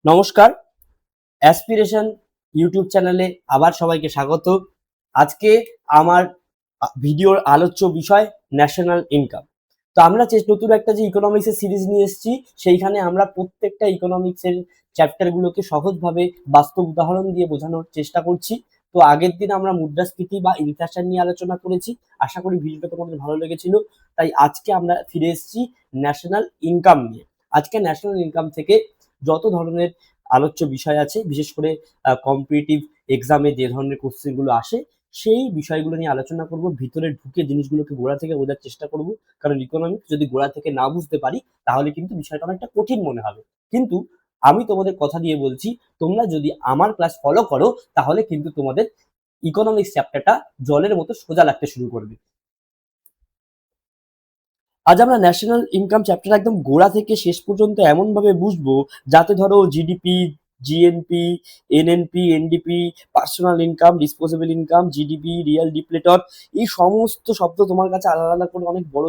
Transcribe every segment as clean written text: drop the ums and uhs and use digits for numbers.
নমস্কার, aspiration YouTube চ্যানেলে আবার সবাইকে স্বাগত। আজকে আমার ভিডিওর আলোচ্য বিষয় ন্যাশনাল ইনকাম। তো আমরা নতুন একটা যে ইকোনমিক্সের সিরিজ নিয়ে এসেছি, সেইখানে আমরা প্রত্যেকটা ইকোনমিক্সের চ্যাপ্টারগুলোকে সহজভাবে বাস্তব উদাহরণ দিয়ে বোঝানোর চেষ্টা করছি। তো আগের দিন আমরা মুদ্রাস্ফীতি বা ইনফ্লেশন নিয়ে আলোচনা করেছি। আশা করি ভিডিওটা তোমাদের ভালো লেগেছিল। তাই আজকে আমরা ফিরে এসেছি ন্যাশনাল ইনকাম নিয়ে। আজকে ন্যাশনাল ইনকাম থেকে যত ধরনের আলোচ্য বিষয় আছে, বিশেষ করে কম্পিটিটিভ এক্সামে যে ধরনের কোশ্চেনগুলো আসে, সেই বিষয়গুলো নিয়ে আলোচনা করব। ভিতরে ঢুকে জিনিসগুলোকে গোড়া থেকে বোঝার চেষ্টা করব, কারণ ইকোনমিক্স যদি গোড়া থেকে না বুঝতে পারি তাহলে কিন্তু বিষয়টা অনেকটা কঠিন মনে হবে। কিন্তু আমি তোমাদের কথা দিয়ে বলছি, তোমরা যদি আমার ক্লাস ফলো করো তাহলে কিন্তু তোমাদের ইকোনমিক্স চ্যাপ্টারটা জলের মতো সোজা লাগতে শুরু করবে। আজ আমরা ন্যাশনাল ইনকাম চ্যাপ্টার একদম গোড়া থেকে শেষ পর্যন্ত এমনভাবে বুঝবো যাতে ধরো GDP, GNP, NNP, NDP, personal income, disposable income, GDP, real deflator, এই সমস্ত শব্দ তোমার কাছে আলাদা আলাদা করে অনেক বড়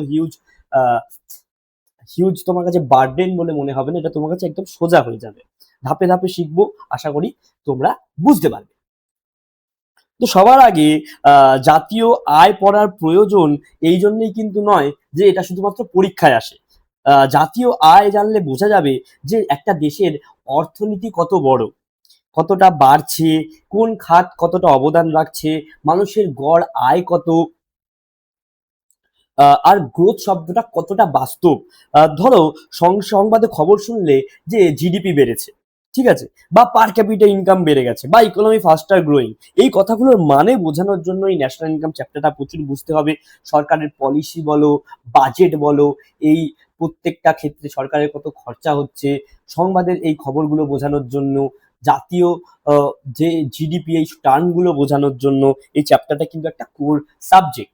হিউজ তোমার কাছে বার্ডেন বলে মনে হবে না। এটা তোমার কাছে একদম সোজা হয়ে যাবে। ধাপে ধাপে শিখবো, আশা করি তোমরা বুঝতে পারবে। তো সবার আগে জাতীয় আয় পড়ার প্রয়োজন এই জন্যই কিন্তু নয় যে এটা শুধুমাত্র পরীক্ষায় আসে। জাতীয় আয় জানলে বোঝা যাবে যে একটা দেশের অর্থনীতি কত বড়, কতটা বাড়ছে, কোন খাত কতটা অবদান রাখছে, মানুষের গড় আয় কত, আর গ্রোথ শব্দটা কতটা বাস্তব। ধরো সংবাদে খবর শুনলে যে জিডিপি বেড়েছে, ঠিক আছে, বা পার ক্যাপিটা ইনকাম বেড়ে গেছে, বা ইকোনমি ফাস্টার গ্রোয়িং, এই কথাগুলোর মানে বোঝানোর জন্য এই ন্যাশনাল ইনকাম চ্যাপ্টারটা প্রচুর বুঝতে হবে। সরকারের পলিসি বলো, বাজেট বলো, এই প্রত্যেকটা ক্ষেত্রে সরকারের কত খরচা হচ্ছে, সংবাদের এই খবরগুলো বোঝানোর জন্য, জাতীয় যে জিডিপি এই টার্মগুলো বোঝানোর জন্য এই চ্যাপ্টারটা কিন্তু একটা কোর সাবজেক্ট।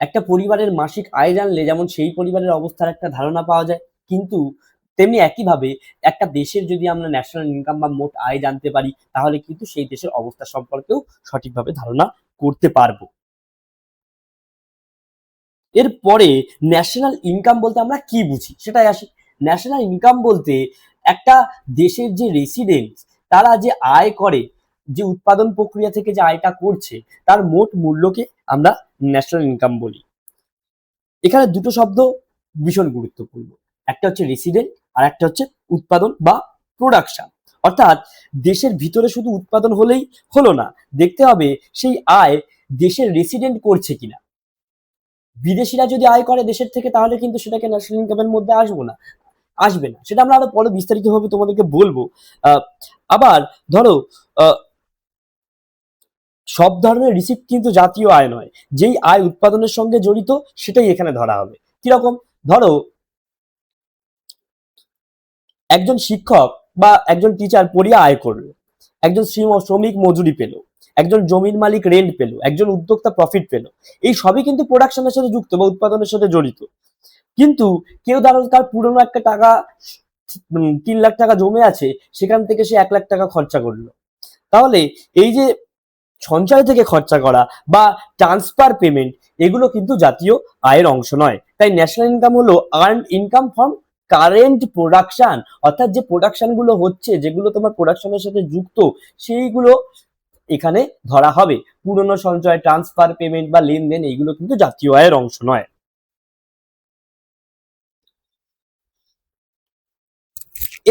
একটা পরিবারের মাসিক আয় জানলে যেমন সেই পরিবারের অবস্থার একটা ধারণা পাওয়া যায়, কিন্তু তেমনি একইভাবে একটা দেশের যদি আমরা ন্যাশনাল ইনকাম বা মোট আয় জানতে পারি তাহলে কিন্তু সেই দেশের অবস্থা সম্পর্কেও সঠিকভাবে ধারণা করতে পারবো। এরপরে ন্যাশনাল ইনকাম বলতে আমরা কি বুঝি সেটাই আসি। ন্যাশনাল ইনকাম বলতে একটা দেশের যে রেসিডেন্ট, তারা যে আয় করে, যে উৎপাদন প্রক্রিয়া থেকে যে আয়টা করছে, তার মোট মূল্যকে আমরা ন্যাশনাল ইনকাম বলি। এখানে দুটো শব্দ ভীষণ গুরুত্বপূর্ণ, একটা হচ্ছে রেসিডেন্ট আর একটা হচ্ছে উৎপাদন বা প্রোডাকশন। অর্থাৎ দেশের ভিতরে শুধু উৎপাদন হলেই হলো না, দেখতে হবে সেই আয় দেশের রেসিডেন্ট করছে কিনা। বিদেশিরা যদি আয় করে দেশের থেকে তাহলে কিন্তু সেটাকে ন্যাশনাল ইনকামের মধ্যে আসবে না, সেটা আমরা আরো পরে বিস্তারিতভাবে তোমাদেরকে বলবো। আবার ধরো, সব ধরনের রিসিপ্ট কিন্তু জাতীয় আয় নয়, যেই আয় উৎপাদনের সঙ্গে জড়িত সেটাই এখানে ধরা হবে। কিরকম? ধরো একজন শিক্ষক বা একজন টিচার পড়িয়ে আয় করলো, একজন শ্রমিক মজুরি পেল, একজন জমির মালিক রেন্ট পেল, একজন উদ্যোক্তা প্রফিট পেল, এই সবই কিন্তু প্রোডাকশনের সাথে যুক্ত বা উৎপাদনের সাথে জড়িত। কিন্তু কেউ ধরো তার পুরনো একটা টাকা 3 লাখ টাকা জমে আছে, সেখান থেকে সে 1 লাখ টাকা খরচা করলো, তাহলে এই যে সঞ্চয় থেকে খরচা করা বা ট্রান্সফার পেমেন্ট, এগুলো কিন্তু জাতীয় আয়ের অংশ নয়। তাই ন্যাশনাল ইনকাম হলো earn income from current production, অর্থাৎ যে প্রোডাকশন গুলো হচ্ছে, যেগুলো তোমার প্রোডাকশনের সাথে যুক্ত, সেইগুলো এখানে ধরা হবে। পুরনো সঞ্চয়, ট্রান্সফার পেমেন্ট বা লেনদেন, এইগুলো কিন্তু জাতীয় আয়ের অংশ নয়।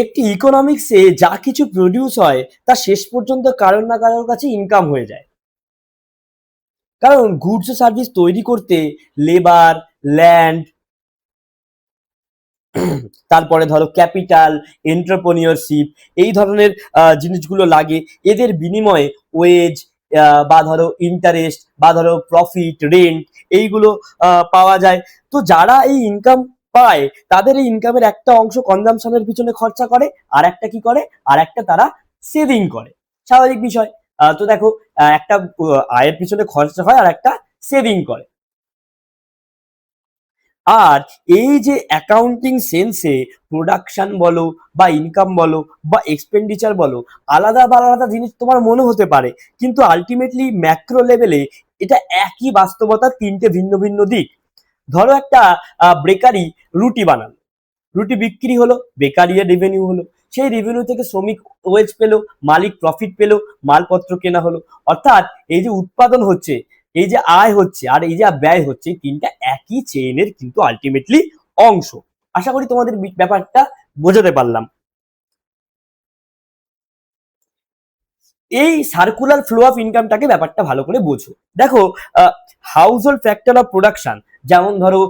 একটি ইকোনমিক্সে যা কিছু প্রডিউস হয় তা শেষ পর্যন্ত কারোর না কারোর কাছে ইনকাম হয়ে যায়। কারণ গুডস সার্ভিস তৈরি করতে লেবার, ল্যান্ড, তারপরে ধরো ক্যাপিটাল, এন্টারপ্রেনিয়রশিপ, এই ধরনের জিনিসগুলো লাগে। এদের বিনিময়ে ওয়েজ বা ধরো ইন্টারেস্ট বা ধরো প্রফিট, রেন্ট, এইগুলো পাওয়া যায়। তো যারা এই ইনকাম পায় তাদের এই ইনকামের একটা অংশ কনজামশনের পিছনে খরচা করে, আর একটা কি করে, আর একটা তারা সেভিং করে। স্বাভাবিক বিষয়। তো দেখো, একটা আয়ের পিছনে খরচা হয় আর একটা সেভিং করে। আর এই যে অ্যাকাউন্টিং সেন্সে প্রোডাকশন বলো বা ইনকাম বলো বা এক্সপেন্ডিচার বলো, আলাদা বা আলাদা জিনিস তোমার মনে হতে পারে, কিন্তু আলটিমেটলি ম্যাক্রো লেভেলে এটা একই বাস্তবতার তিনটে ভিন্ন ভিন্ন দিক। ধরো একটা বেকারি রুটি বানালো, রুটি বিক্রি হলো, বেকারির রেভিনিউ হলো, সেই রেভিনিউ থেকে শ্রমিক ওয়েজ পেলো, মালিক প্রফিট পেলো, মালপত্র কেনা হলো। অর্থাৎ এই যে উৎপাদন হচ্ছে, এই যে আয় হচ্ছে আর এই যে ব্যয় হচ্ছে, এই তিনটা একই চেইনের কিন্তু আলটিমেটলি অংশ। আশা করি তোমাদের ব্যাপারটা বোঝাতে পারলাম। এই সার্কুলার ফ্লো অফ ইনকামটাকে ব্যাপারটা ভালো করে বোঝো। দেখো, house hold factor of production, যেমন ধরো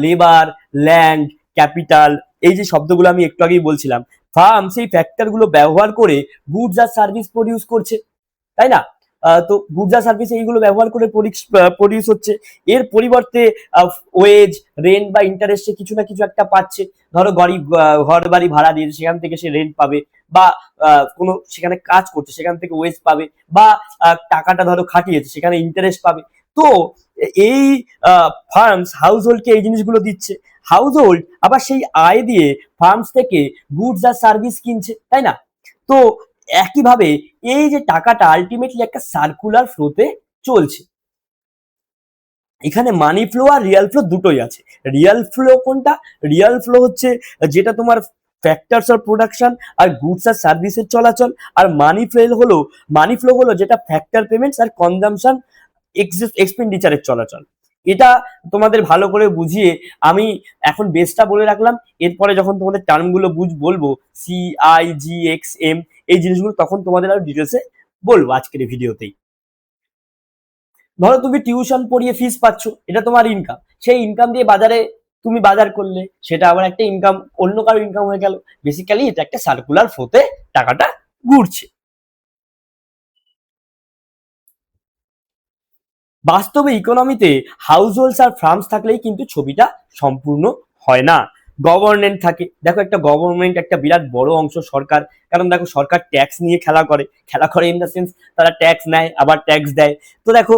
লেবার, ল্যান্ড, ক্যাপিটাল, এই যে শব্দগুলো আমি একটু আগেই বলছিলাম, ফার্ম সেই ফ্যাক্টরগুলো ব্যবহার করে গুডস আর সার্ভিস প্রডিউস করছে, তাই না? তো গুডস আর সার্ভিস এইগুলো ব্যবহার করে প্রডিউস হচ্ছে। এর পরিবর্তে ওয়েজ, রেন্ট বা ইন্টারেস্টে কিছু না কিছু একটা পাচ্ছে। ধরো ঘর বাড়ি ভাড়া দিয়েছে, সেখান থেকে সে রেন্ট পাবে, বা কোনো সেখানে কাজ করছে সেখান থেকে ওয়েজ পাবে, বা টাকাটা ধরো খাটিয়েছে সেখানে ইন্টারেস্ট পাবে। তো এই ফার্মস হাউস হোল্ডকে এই জিনিসগুলো দিচ্ছে। হাউস হোল্ড আবার সেই আয় দিয়ে ফার্মস থেকে গুডস আর সার্ভিস কিনছে, তাই না? তো একইভাবে এই যে টাকাটা আলটিমেটলি একটা সার্কুলার ফ্লোতে চলছে। এখানে মানি ফ্লো আর রিয়াল ফ্লো দুটোই আছে। রিয়াল ফ্লো কোনটা? রিয়াল ফ্লো হচ্ছে যেটা তোমার ফ্যাক্টরস অফ প্রোডাকশন আর গুডস আর সার্ভিসের চলাচল। আর মানি ফ্লো হলো যেটা ফ্যাক্টর পেমেন্টস আর কনজাম্পশন এক্সপেন্ডিচারের চলাচল। এটা তোমাদের ভালো করে বুঝিয়ে আমি এখন বেসটা বলে রাখলাম। এরপরে যখন তোমাদের টার্মগুলো বলবো, CIGXM, এই জিনিসগুলো তখন তোমাদের আরো ডিটেলসে বলবো আজকের এই ভিডিওতেই। ধরো তুমি টিউশন পড়িয়ে ফিস পাচ্ছ, এটা তোমার ইনকাম। সেই ইনকাম দিয়ে বাজারে তুমি বাজার করলে, সেটা আবার একটা ইনকাম, অন্য কারো ইনকাম হয়ে গেল। বেসিক্যালি এটা একটা সার্কুলার ফ্লোতে টাকাটা ঘুরছে। বাস্তবে ইকোনমিতে হাউস হোল্ডস আর ফার্মস থাকলেই কিন্তু ছবিটা সম্পূর্ণ হয় না। গভর্নমেন্ট থাকে, দেখো একটা গভর্নমেন্ট একটা বিরাট বড় অংশ সরকার। কারণ দেখো সরকার ট্যাক্স নিয়ে খেলা করে ইন দ্য সেন্স তারা ট্যাক্স নেয় আবার ট্যাক্স দেয়। তো দেখো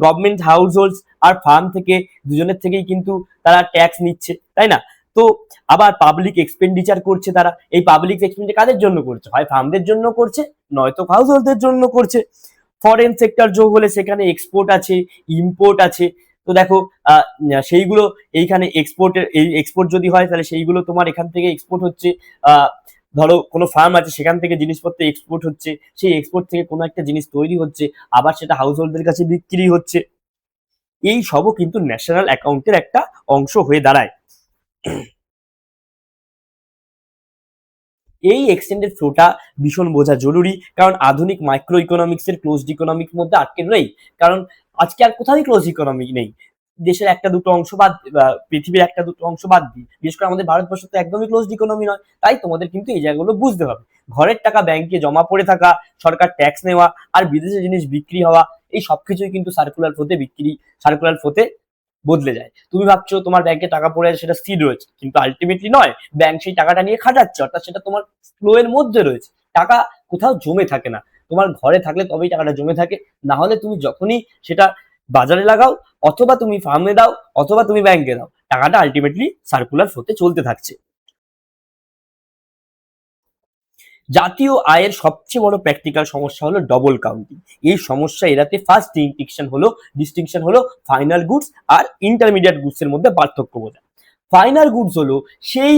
গভর্নমেন্ট হাউস হোল্ডস আর ফার্ম থেকে দুজনের থেকেই কিন্তু তারা ট্যাক্স নিচ্ছে, তাই না? তো আবার পাবলিক এক্সপেন্ডিচার করছে তারা। এই পাবলিক এক্সপেন্ডিচার কাদের জন্য করছে? হয় ফার্মদের জন্য করছে, নয়তো হাউস হোল্ডদের জন্য করছে। ফরেন সেক্টর যোগ হলে সেখানে এক্সপোর্ট আছে, ইম্পোর্ট আছে। তো দেখো সেইগুলো এইখানে এক্সপোর্ট যদি হয় তাহলে সেইগুলো তোমার এখান থেকে এক্সপোর্ট হচ্ছে। ধরো কোনো ফার্ম আছে, সেখান থেকে জিনিসপত্র এক্সপোর্ট হচ্ছে, সেই এক্সপোর্ট থেকে কোনো একটা জিনিস তৈরি হচ্ছে, আবার সেটা হাউস হোল্ডদের কাছে বিক্রি হচ্ছে। এই সবও কিন্তু ন্যাশনাল অ্যাকাউন্টের একটা অংশ হয়ে দাঁড়ায়। এই এক্সটেন্ডেড ফ্লোটা ভীষণ বোঝা জরুরি, কারণ আধুনিক মাইক্রো ইকোনমিক্সের ক্লোজড ইকোনমিক্স মধ্যে আটকে নেই। কারণ আজকে আর কোথায় ক্লোজ ইকোনমিক নেই। দেশের একটা দুটো অংশ বাদ, পৃথিবীর একটা দুটো অংশ বাদ দিই, বিশেষ করে আমাদের ভারতবর্ষ তো একদমই ক্লোজড ইকোনমি নয়। তাই তোমাদের কিন্তু এই জায়গাগুলো বুঝতে হবে। ঘরের টাকা ব্যাংকে জমা পড়ে থাকা, সরকার ট্যাক্স নেওয়া, আর বিদেশে জিনিস বিক্রি হওয়া, এই সবকিছুই কিন্তু সার্কুলার ফ্লোতে বদলে যায়। তুমি ভাবছো তোমার ব্যাংকে টাকা পড়ে আছে, সেটা স্থির রয়েছে, কিন্তু আলটিমেটলি নয়। ব্যাংক সেই টাকাটা নিয়ে খাটাচ্ছে, অর্থাৎ সেটা তোমার ফ্লো এর মধ্যে রয়েছে। টাকা কোথাও জমে থাকে না, তোমার ঘরে থাকলে তবেই টাকাটা জমে থাকে। না হলে তুমি যখনই সেটা বাজারে লাগাও, অথবা তুমি ফার্মে দাও, অথবা তুমি ব্যাংকে দাও, টাকাটা আলটিমেটলি সার্কুলার ফ্লোতে চলতে থাকছে। জাতীয় আয়ের সবচেয়ে বড় প্র্যাকটিক্যাল সমস্যা হলো ডবল কাউন্টিং। এই সমস্যা এড়াতে ফার্স্ট ডিস্টিংশন হলো ফাইনাল গুডস আর ইন্টারমিডিয়েট গুডস এর মধ্যে পার্থক্য বোঝা। ফাইনাল গুডস হলো সেই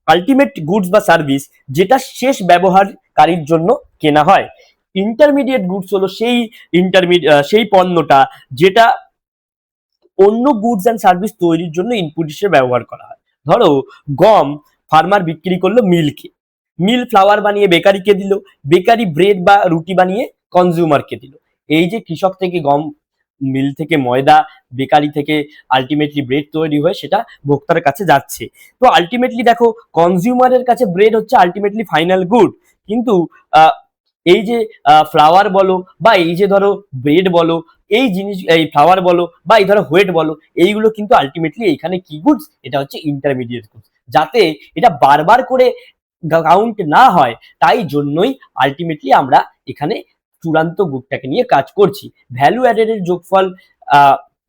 আলটিমেট গুডস বা সার্ভিস যেটা শেষ ব্যবহারকারীর জন্য কেনা হয়। ইন্টারমিডিয়েট গুডস হলো সেই পণ্যটা যেটা অন্য গুডস অ্যান্ড সার্ভিস তৈরির জন্য ইনপুট হিসেবে ব্যবহার করা হয়। ধরো গম ফার্মার বিক্রি করলো মিলকে, মিল ফ্লাওয়ার বানিয়ে বেকারিকে দিল, বেকারি ব্রেড বা রুটি বানিয়ে কনজিউমারকে দিল। এই যে কৃষক থেকে গম, মিল থেকে ময়দা, বেকারি থেকে আলটিমেটলি ব্রেড তৈরি হয়ে সেটা ভোক্তার কাছে যাচ্ছে। তো আলটিমেটলি দেখো কনজিউমারের কাছে ব্রেড হচ্ছে আলটিমেটলি ফাইনাল গুড। কিন্তু এই যে ফ্লাওয়ার বলো বা এই যে ধরো ব্রেড বলো, এই জিনিস, এই ফ্লাওয়ার বলো বা এই ধরো হোয়েট বলো, এইগুলো কিন্তু আলটিমেটলি এখানে কি গুডস? এটা হচ্ছে ইন্টারমিডিয়েট গুডস। যাতে এটা বারবার করে কাউন্ট না হয়, তাই জন্যই আলটিমেটলি আমরা এখানে চূড়ান্ত গুডটাকে নিয়ে কাজ করছি। ভ্যালু অ্যাডেড এর যোগফল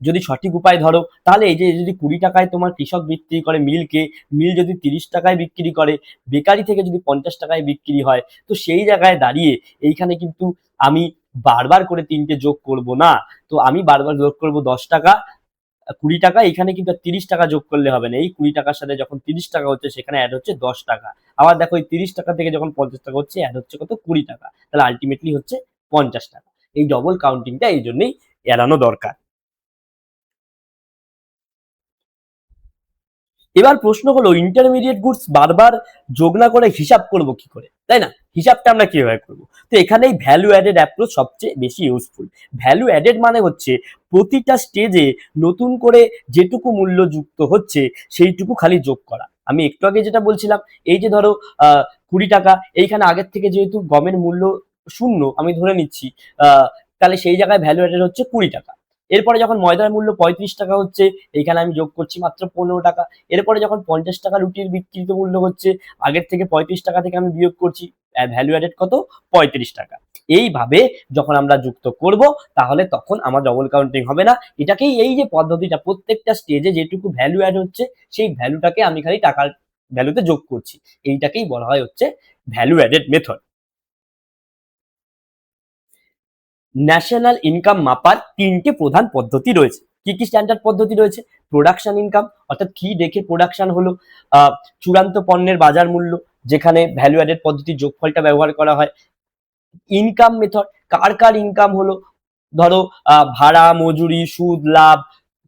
যদি সঠিক উপায় ধরো, তাহলে এই যে যদি 20 টাকায় তোমার কৃষক বিক্রি করে মিলকে, মিল যদি 30 টাকায় বিক্রি করে, বেকারি থেকে যদি 50 টাকায় বিক্রি হয়, তো সেই জায়গায় দাঁড়িয়ে এইখানে কিন্তু আমি বারবার করে 3টে যোগ করব না। তো আমি বারবার যোগ করব 10 টাকা, 20 টাকা, এখানে কিন্তু 30 টাকা যোগ করলে হবে না। এই 20 টাকার সাথে যখন 30 টাকা হচ্ছে সেখানে অ্যাড হচ্ছে 10 টাকা। আবার দেখো এই 30 টাকা থেকে যখন 50 টাকা হচ্ছে অ্যাড হচ্ছে কত, 20 টাকা। তাহলে আলটিমেটলি হচ্ছে 50 টাকা। এই ডবল কাউন্টিংটা এই জন্যই এড়ানো দরকার। এবার প্রশ্ন হলো, ইন্টারমিডিয়েট গুডস বারবার যোগ না করে হিসাব করব কি করে, তাই না? হিসাবটা আমরা কিভাবে করব? তো এখানেই ভ্যালু অ্যাডেড অ্যাপ্রোচ সবচেয়ে বেশি ইউজফুল। ভ্যালু অ্যাডেড মানে হচ্ছে প্রতিটা স্টেজে নতুন করে যেটুকু মূল্য যুক্ত হচ্ছে সেইটুকু খালি যোগ করা। আমি একটু আগে যেটা বলছিলাম, এই যে ধরো 20 টাকা, এইখানে আগের থেকে যেহেতু গমের মূল্য শূন্য আমি ধরে নিচ্ছি, তাহলে সেই জায়গায় ভ্যালু অ্যাডেড হচ্ছে 20 টাকা। এরপরে যখন ময়দার মূল্য 35 টাকা হচ্ছে, এইখানে আমি যোগ করছি মাত্র 15 টাকা। এরপরে যখন 50 টাকা রুটির বিক্রিত মূল্য হচ্ছে, আগের থেকে 35 টাকা থেকে আমি বিয়োগ করছি, ভ্যালু অ্যাডেড কত, 35 টাকা। এইভাবে যখন আমরা যুক্ত করব তাহলে তখন আমার ডবল কাউন্টিং হবে না। এটাকেই, এই যে পদ্ধতিটা, প্রত্যেকটা স্টেজে যেটুকু ভ্যালু অ্যাড হচ্ছে সেই ভ্যালুটাকে আমি খালি টাকার ভ্যালুতে যোগ করছি, এইটাকেই বলা হয় হচ্ছে value added method. National income মাপার 3টে প্রধান পদ্ধতি রয়েছে। কি কি স্ট্যান্ডার্ড পদ্ধতি রয়েছে? প্রোডাকশন ইনকাম, অর্থাৎ কি দেখে প্রোডাকশন হলো, চূড়ান্ত পণ্যের বাজার মূল্য, যেখানে ভ্যালু অ্যাডেড পদ্ধতির যোগফলটা ব্যবহার করা হয়। ইনকাম মেথড, কার কার ইনকাম হলো, ধরো ভাড়া, মজুরি, সুদ, লাভ,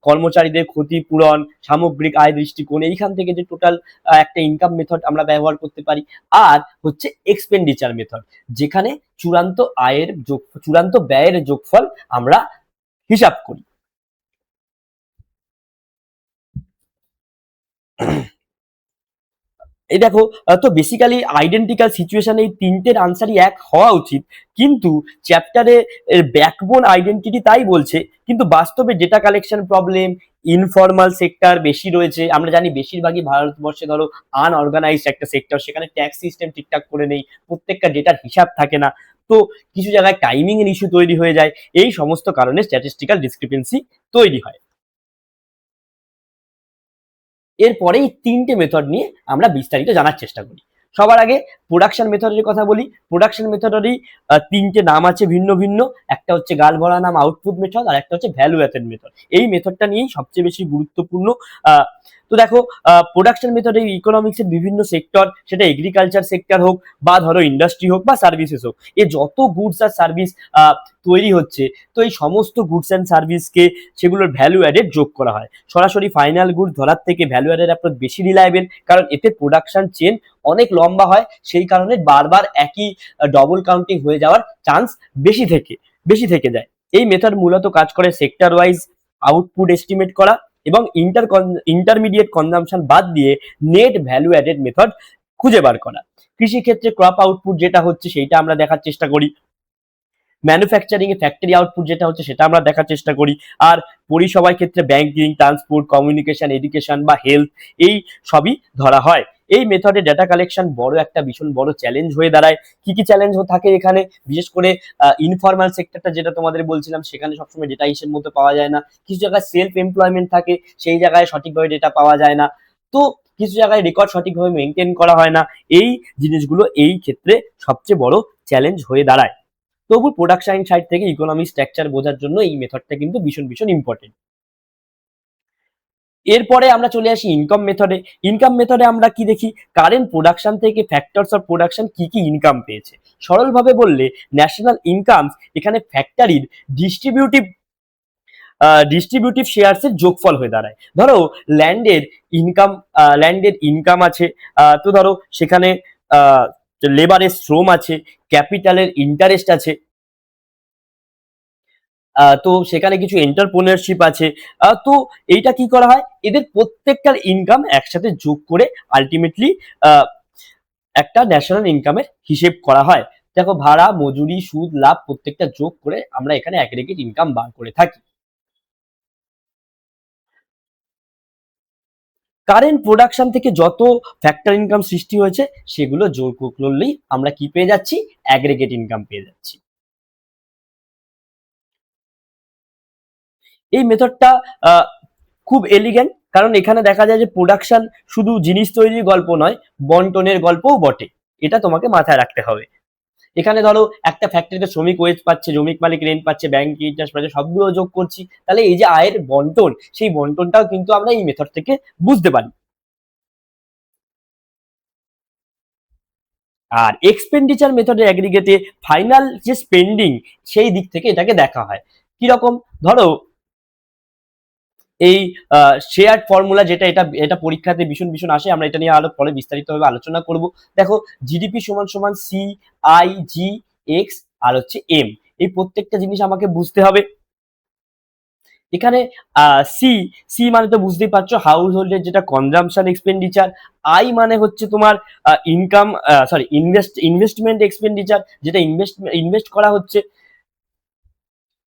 কর্মচারীদের ক্ষতিপূরণ, সামগ্রিক আয় দৃষ্টিকোণ, এইখান থেকে যে টোটাল একটা ইনকাম মেথড আমরা ব্যবহার করতে পারি। আর হচ্ছে এক্সপেন্ডিচার মেথড, যেখানে চূড়ান্ত ব্যয়ের যোগফল আমরা হিসাব করি। এই দেখো, তো বেসিক্যালি আইডেন্টিক্যাল সিচুয়েশন এই তিনটের আনসারই এক হওয়া উচিত, কিন্তু চ্যাপ্টারে ব্যাকবোন আইডেন্টিটি তাই বলছে, কিন্তু বাস্তবে data collection problem, informal sector বেশি রয়েছে। আমরা জানি বেশিরভাগই ভারতবর্ষে ধরো আনঅর্গানাইজড একটা সেক্টর, সেখানে ট্যাক্স সিস্টেম ঠিকঠাক করে নেই, প্রত্যেকটা ডেটার হিসাব থাকে না, তো কিছু জায়গায় টাইমিং এর ইস্যু তৈরি হয়ে যায়। এই সমস্ত কারণে স্ট্যাটিস্টিক্যাল ডিসক্রিপেন্সি তৈরি হয়। এরপরে এই 3টে মেথড নিয়ে আমরা বিস্তারিত জানার চেষ্টা করি। সবার আগে প্রোডাকশন মেথডের কথা বলি। প্রোডাকশন মেথডেরই 3টে নাম আছে ভিন্ন ভিন্ন, একটা হচ্ছে গাল ভরা নাম আউটপুট মেথড, আর একটা হচ্ছে ভ্যালু অ্যাডেড মেথড। এই মেথডটা নিয়েই সবচেয়ে বেশি গুরুত্বপূর্ণ। তো দেখো, প্রোডাকশন মেথডে ইকোনমিক্স এর বিভিন্ন সেক্টর, সেটা এগ্রিকালচার সেক্টর হোক বা ধরো ইন্ডাস্ট্রি হোক বা সার্ভিসেস হোক, এ যত গুডস আর সার্ভিস তৈরি হচ্ছে, তো এই সমস্ত গুডস অ্যান্ড সার্ভিসকে সেগুলোর ভ্যালু অ্যাডেড যোগ করা হয়। সরাসরি ফাইনাল গুড ধরার থেকে ভ্যালু অ্যাডেড অ্যাপ্রোচ বেশি রিলায়েবল, কারণ এতে প্রোডাকশন চেন অনেক লম্বা হয়, সেই কারণে বারবার একই ডবল কাউন্টিং হয়ে যাওয়ার চান্স বেশি থেকে যায়। এই মেথড মূলত কাজ করে সেক্টর ওয়াইজ আউটপুট এস্টিমেট করা এবং ইন্টারমিডিয়েট কনজাম্পশন বাদ দিয়ে নেট ভ্যালু অ্যাডেড মেথড খুঁজে বার করা। কৃষিক্ষেত্রে ক্রপ আউটপুট যেটা হচ্ছে সেইটা আমরা দেখার চেষ্টা করি, ম্যানুফ্যাকচারিং এ ফ্যাক্টরি আউটপুট যেটা হচ্ছে সেটা আমরা দেখার চেষ্টা করি, আর পরিষেবার ক্ষেত্রে ব্যাংকিং, ট্রান্সপোর্ট, কমিউনিকেশন, এডুকেশন বা হেলথ, এই সবই ধরা হয়। এই মেথডে ডেটা কালেকশন একটা ভীষণ বড় চ্যালেঞ্জ হয়ে দাঁড়ায়। কি কি চ্যালেঞ্জ থাকে এখানে? বিশেষ করে ইনফর্মাল সেক্টরটা যেটা তোমাদের বলছিলাম, সেখানে সবসময় ডেটা হিসেব মতো পাওয়া যায় না। কিছু জায়গায় সেলফ এমপ্লয়মেন্ট থাকে, সেই জায়গায় সঠিকভাবে ডেটা পাওয়া যায় না। তো কিছু জায়গায় রেকর্ড সঠিকভাবে মেনটেন করা হয় না। এই জিনিসগুলো এই ক্ষেত্রে সবচেয়ে বড় চ্যালেঞ্জ হয়ে দাঁড়ায়। তবু প্রোডাকশন সাইড থেকে ইকোনমিক স্ট্রাকচার বোঝার জন্য এই মেথডটা কিন্তু ভীষণ ভীষণ ইম্পর্টেন্ট। এরপরে আমরা চলে আসি ইনকাম মেথডে। ইনকাম মেথডে আমরা কি দেখি? কারেন্ট প্রোডাকশন থেকে ফ্যাক্টরস অফ প্রোডাকশন কি কি ইনকাম পেয়েছে। সরলভাবে বললে ন্যাশনাল ইনকাম এখানে ফ্যাক্টরির ডিস্ট্রিবিউটিভ শেয়ার্স এর যোগফল হয়ে দাঁড়ায়। ধরো ল্যান্ডের ইনকাম আছে, তো ধরো সেখানে লেবারের শ্রম আছে, ক্যাপিটালের ইন্টারেস্ট আছে, তো সেখানে কিছু এন্টারপ্রেনারশিপ আছে। তো এইটা কি করা হয়, এদের প্রত্যেকটার ইনকাম একসাথে যোগ করে আলটিমেটলি একটা ন্যাশনাল ইনকামের হিসেব করা হয়। দেখো ভাড়া, মজুরি, সুদ, লাভ প্রত্যেকটা যোগ করে আমরা এখানে অ্যাগ্রিগেট ইনকাম বার করে থাকি। কারেন্ট প্রোডাকশন থেকে যত ফ্যাক্টর ইনকাম সৃষ্টি হয়েছে সেগুলো যোগ করলেই আমরা কি পেয়ে যাচ্ছি? অ্যাগ্রিগেট ইনকাম পেয়ে যাচ্ছি। এই মেথডটা খুব এলিগেন্ট, কারণ এখানে দেখা যায় যে প্রোডাকশন শুধু জিনিস তৈরির গল্প নয়, বন্টনের গল্পও বটে। এটা তোমাকে মাথায় রাখতে হবে। এখানে ধরো একটা ফ্যাক্টরিতে শ্রমিক ওয়েজ পাচ্ছে, শ্রমিক মালিক রেন্ট পাচ্ছে, ব্যাংক ইন্টারেস্ট পাচ্ছে, সবগুলো যোগ করছি, তাহলে এই যে আয়ের বন্টন, সেই বন্টনটাও কিন্তু আমরা এই মেথড থেকে বুঝতে পারি। আর এক্সপেন্ডিচার মেথডের অ্যাগ্রিগেটে ফাইনাল যে স্পেন্ডিং, সেই দিক থেকে এটাকে দেখা হয়। কিরকম, ধরো এই শেয়ার ফর্মুলা যেটা, এটা এটা পরীক্ষাতে ভীষণ ভীষণ আসে, আমরা এটা নিয়ে আরো পরে বিস্তারিতভাবে আলোচনা করব। দেখো জিডিপি সমান সমান সি আই জি এক্স আর হচ্ছে এম, এই প্রত্যেকটা জিনিস আমাকে বুঝতে হবে। এখানে সি সি মানে তো বুঝতেই পারছো হাউস হোল্ডের যেটা কনজাম্পশন এক্সপেন্ডিচার, আই মানে হচ্ছে তোমার ইনকাম সরি ইনভেস্টমেন্ট এক্সপেন্ডিচার, যেটা ইনভেস্ট করা হচ্ছে।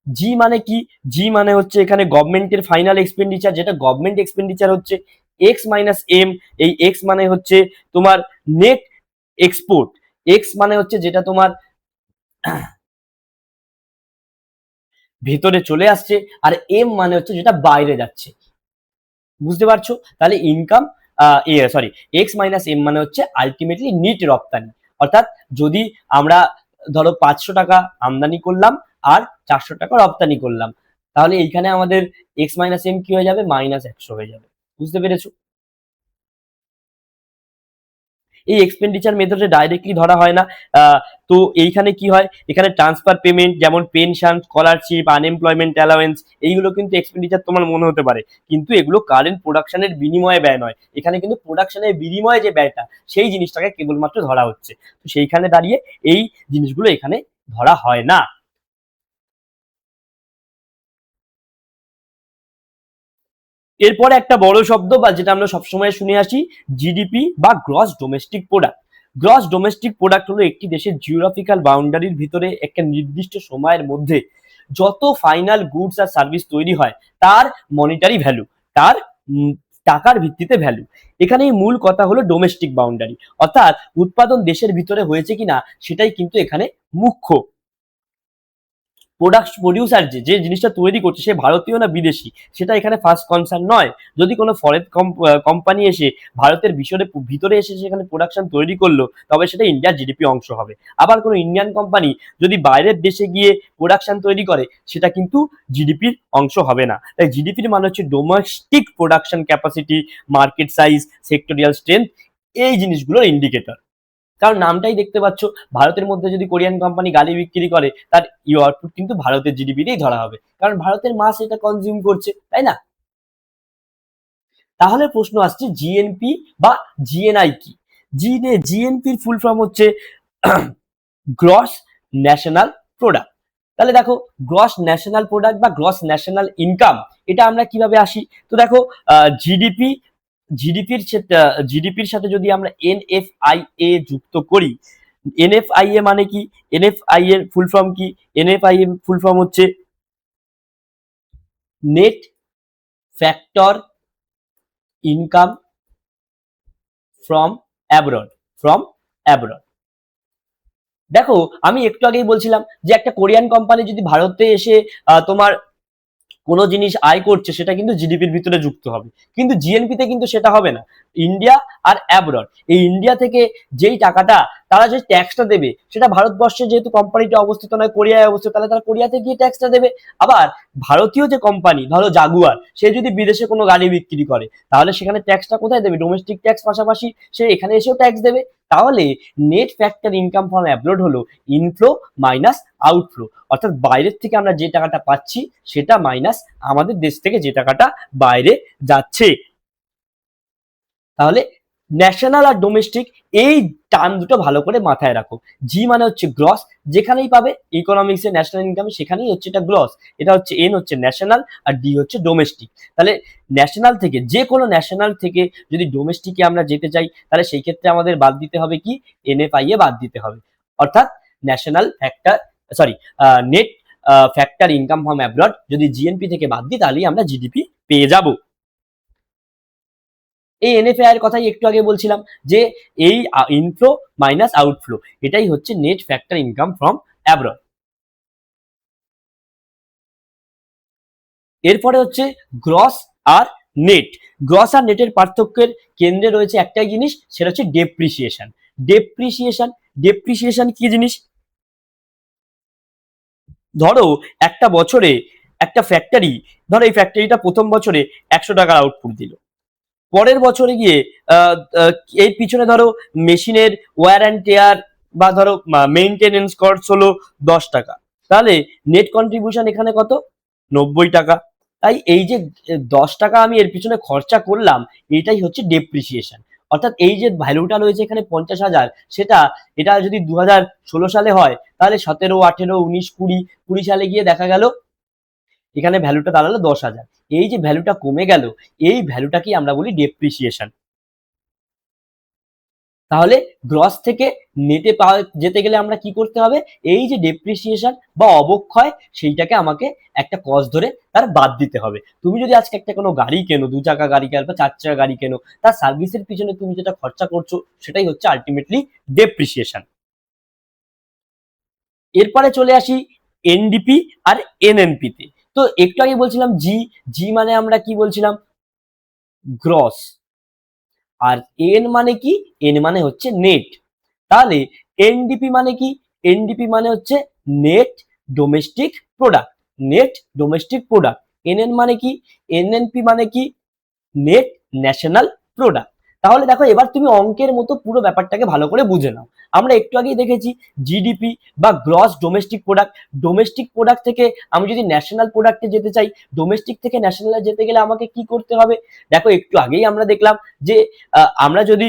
জি মানে কি, জি মানে হচ্ছে এখানে গভর্নমেন্টের ফাইনাল এক্সপেন্ডিচার, যেটা গভর্নমেন্ট এক্সপেন্ডিচার হচ্ছে। এক্স মাইনাস এম, এই এক্স মানে হচ্ছে তোমার নেট এক্সপোর্ট, এক্স মানে হচ্ছে যেটা তোমার ভেতরে চলে আসছে, আর এম মানে হচ্ছে যেটা বাইরে যাচ্ছে। বুঝতে পারছো? তাহলে income sorry X minus M মানে হচ্ছে আলটিমেটলি নিট রপ্তানি। অর্থাৎ যদি আমরা ধরো 500 টাকা আমদানি করলাম আর 400 টাকা রপ্তানি করলাম, তাহলে এইখানে আমাদের এক্স মাইনাস এম কি হয়ে যাবে, -100 হয়ে যাবে। বুঝতে পেরেছো? এই এক্সপেন্ডিচার মেথডে ডাইরেক্টলি ধরা হয় না। তো এইখানে কি হয়, এখানে ট্রান্সফার পেমেন্ট যেমন পেনশন, স্কলারশিপ, আনএমপ্লয়মেন্ট অ্যালাওয়েন্স, এইগুলো কিন্তু এক্সপেন্ডিচার তোমার মনে হতে পারে, কিন্তু এগুলো কারেন্ট প্রোডাকশনের বিনিময়ে ব্যয় নয়। এখানে কিন্তু প্রোডাকশনের বিনিময়ে যে ব্যয়টা, সেই জিনিসটাকে কেবলমাত্র ধরা হচ্ছে। তো সেইখানে দাঁড়িয়ে এই জিনিসগুলো এখানে ধরা হয় না। এরপরে একটা বড় শব্দ বা যেটা আমরা সবসময় শুনে আসি, জিডিপি বা gross domestic product. Gross domestic product হলো একটি দেশের জিওগ্রাফিক্যাল বাউন্ডারির ভিতরে একটা নির্দিষ্ট সময়ের মধ্যে যত ফাইনাল গুডস আর সার্ভিস তৈরি হয় তার মনিটারি ভ্যালু, তার টাকার ভিত্তিতে ভ্যালু। এখানে মূল কথা হলো ডোমেস্টিক বাউন্ডারি, অর্থাৎ উৎপাদন দেশের ভিতরে হয়েছে কিনা সেটাই কিন্তু এখানে মুখ্য। প্রডিউসার যে যে জিনিসটা তৈরি করছে সে ভারতীয় না বিদেশি, সেটা এখানে ফার্স্ট কনসার্ন নয়। যদি কোনো ফরেন কোম্পানি এসে ভারতের ভিতরে এসে সেখানে প্রোডাকশন তৈরি করলো, তবে সেটা ইন্ডিয়ার জিডিপি অংশ হবে। আবার কোনো ইন্ডিয়ান কোম্পানি যদি বাইরের দেশে গিয়ে প্রোডাকশন তৈরি করে, সেটা কিন্তু জিডিপির অংশ হবে না। তাই জিডিপির মানে হচ্ছে domestic production capacity, market size, sectoral strength, এই জিনিসগুলোর ইন্ডিকেটর। কারণ নামটাই দেখতে পাচ্ছ, ভারতের মধ্যে যদি কোরিয়ান কোম্পানি গাড়ি বিক্রি করে, তার আউটপুট কিন্তু ভারতের জিডিপিতেই ধরা হবে, কারণ ভারতের মাস এটা কনজিউম করছে, তাই না? তাহলে প্রশ্ন আসছে জিএনপি বা জিএনআই কি? জিএনপির ফুল ফর্ম হচ্ছে গ্রস ন্যাশনাল প্রোডাক্ট। তাহলে দেখো, গ্রস ন্যাশনাল প্রোডাক্ট বা গ্রস ন্যাশনাল ইনকাম, এটা আমরা কিভাবে আসি? তো দেখো, জিডিপি জিডিপির সাথে যদি আমরা এনএফআইএ যুক্ত করি, এনএফআইএ মানে কি, এনএফআই এর ফুল ফর্ম কি? এনএফআই এর ফুল ফর্ম হচ্ছে net factor income from abroad, from abroad. দেখো, আমি একটু আগেই বলছিলাম যে একটা কোরিয়ান কোম্পানি যদি ভারতে এসে তোমার কোনো জিনিস আয় করছে, সেটা কিন্তু জিডিপির ভিতরে যুক্ত হবে, কিন্তু জিএনপিতে কিন্তু সেটা হবে না। ইন্ডিয়া আর অ্যাব্রড, এই ইন্ডিয়া থেকে যেই টাকাটা তারা যে ট্যাক্সটা দেবে, সেটা ভারতবর্ষে যেহেতু কোম্পানিটা অবস্থিত নয়, কোরিয়ায় অবস্থিত, তাহলে তারা কোরিয়াতে গিয়ে ট্যাক্সটা দেবে। আবার ভারতীয় যে কোম্পানি, ধরো জাগুয়ার, সে যদি বিদেশে কোনো গাড়ি বিক্রি করে, তাহলে সেখানে ট্যাক্সটা কোথায় দেবে? ডোমেস্টিক ট্যাক্স পাশাপাশি সে এখানে এসেও ট্যাক্স দেবে। তাহলে net factor income from abroad হলো ইনফ্লো মাইনাস আউটফ্লো, অর্থাৎ বাইরের থেকে আমরা যে টাকাটা পাচ্ছি সেটা মাইনাস আমাদের দেশ থেকে যে টাকাটা বাইরে যাচ্ছে। তাহলে ন্যাশনাল আর ডোমেস্টিক, এই টার্ম দুটো ভালো করে মাথায় রাখো। জি মানে হচ্ছে গ্রস, যেখানেই পাবে ইকোনমিক্স এর ন্যাশনাল ইনকাম, সেখানেই হচ্ছে এটা গ্রস। এটা হচ্ছে এন হচ্ছে ন্যাশনাল আর ডি হচ্ছে ডোমেস্টিক। তাহলে ন্যাশনাল থেকে, যে কোনো ন্যাশনাল থেকে যদি ডোমেস্টিকে আমরা যেতে চাই, তাহলে সেই ক্ষেত্রে আমাদের বাদ দিতে হবে কি, এনএফআইএ বাদ দিতে হবে। অর্থাৎ national factor, sorry net factor income from abroad যদি জিএনপি থেকে বাদ দিই, তাহলেই আমরা জিডিপি পেয়ে যাব। এই এনএফআই এর কথাই একটু আগে বলছিলাম, যে এই ইনফ্লো মাইনাস আউটফ্লো, এটাই হচ্ছে net factor income from abroad. এরপরে হচ্ছে গ্রস আর নেট। গ্রস আর নেটের পার্থক্যের কেন্দ্রে রয়েছে একটাই জিনিস, সেটা হচ্ছে ডেপ্রিসিয়েশন। ডেপ্রিসিয়েশন, ডেপ্রিসিয়েশন কি জিনিস? ধরো একটা বছরে একটা ফ্যাক্টরি, ধরো এই ফ্যাক্টরিটা প্রথম বছরে 100 টাকার আউটপুট দিল, পরের বছরে গিয়ে আহ, আহ, এই পিছনে ধরো মেশিনের ওয়্যার অ্যান্ড টেয়ার বা ধরো মেইনটেনেন্স কস্ট হলো 10 টাকা, তাহলে নেট কন্ট্রিবিউশন এখানে কত? 90 টাকা। তাই এই যে 10 টাকা আমি এর পিছনে খরচা করলাম, এটাই হচ্ছে ডেপ্রিসিয়েশন। অর্থাৎ এই যে ভ্যালুটা রয়েছে এখানে 50,000, সেটা এটা যদি 2016 সালে হয়, তাহলে 17, 18, 19, 20, 20 সালে গিয়ে দেখা গেল এখানে ভ্যালুটা দাঁড়ালো 10,000। এই যে ভ্যালুটা কমে গেল, এই ভ্যালুটাকেই আমরা বলি ডেপ্রিসিয়েশন। তাহলে গ্রস থেকে নেটে পাওয়া যেতে গেলে আমরা কি করতে হবে? এই যে ডেপ্রিসিয়েশন বা অবক্ষয়, সেইটাকে আমাকে একটা কস্ট ধরে তার বাদ দিতে হবে। তুমি যদি আজকে একটা কোনো গাড়ি কেনো, 2 চাকা গাড়ি কেনো বা 4 চাকা গাড়ি কেনো, তার সার্ভিসের পিছনে তুমি যেটা খরচা করছো সেটাই হচ্ছে আলটিমেটলি ডেপ্রিসিয়েশন। এরপরে চলে আসি এনডিপি আর এনএনপি তে। তো একটু আগে বলছিলাম জি, জি মানে আমরা কি বলছিলাম? গ্রস। আর এন মানে কি? এন মানে হচ্ছে নেট। তাহলে এনডিপি মানে কি? এনডিপি মানে হচ্ছে net domestic product. Net domestic product. NN মানে কি? এনএনপি মানে কি? Net national product. তাহলে দেখো এবার তুমি অঙ্কের মতো পুরো ব্যাপারটাকে ভালো করে বুঝে নাও। আমরা একটু আগেই দেখেছি জিডিপি বা gross domestic product. Domestic product থেকে আমি যদি ন্যাশনাল প্রোডাক্টে যেতে চাই, ডোমেস্টিক থেকে ন্যাশনালে যেতে গেলে আমাকে কি করতে হবে? দেখো একটু আগেই আমরা দেখলাম যে আমরা যদি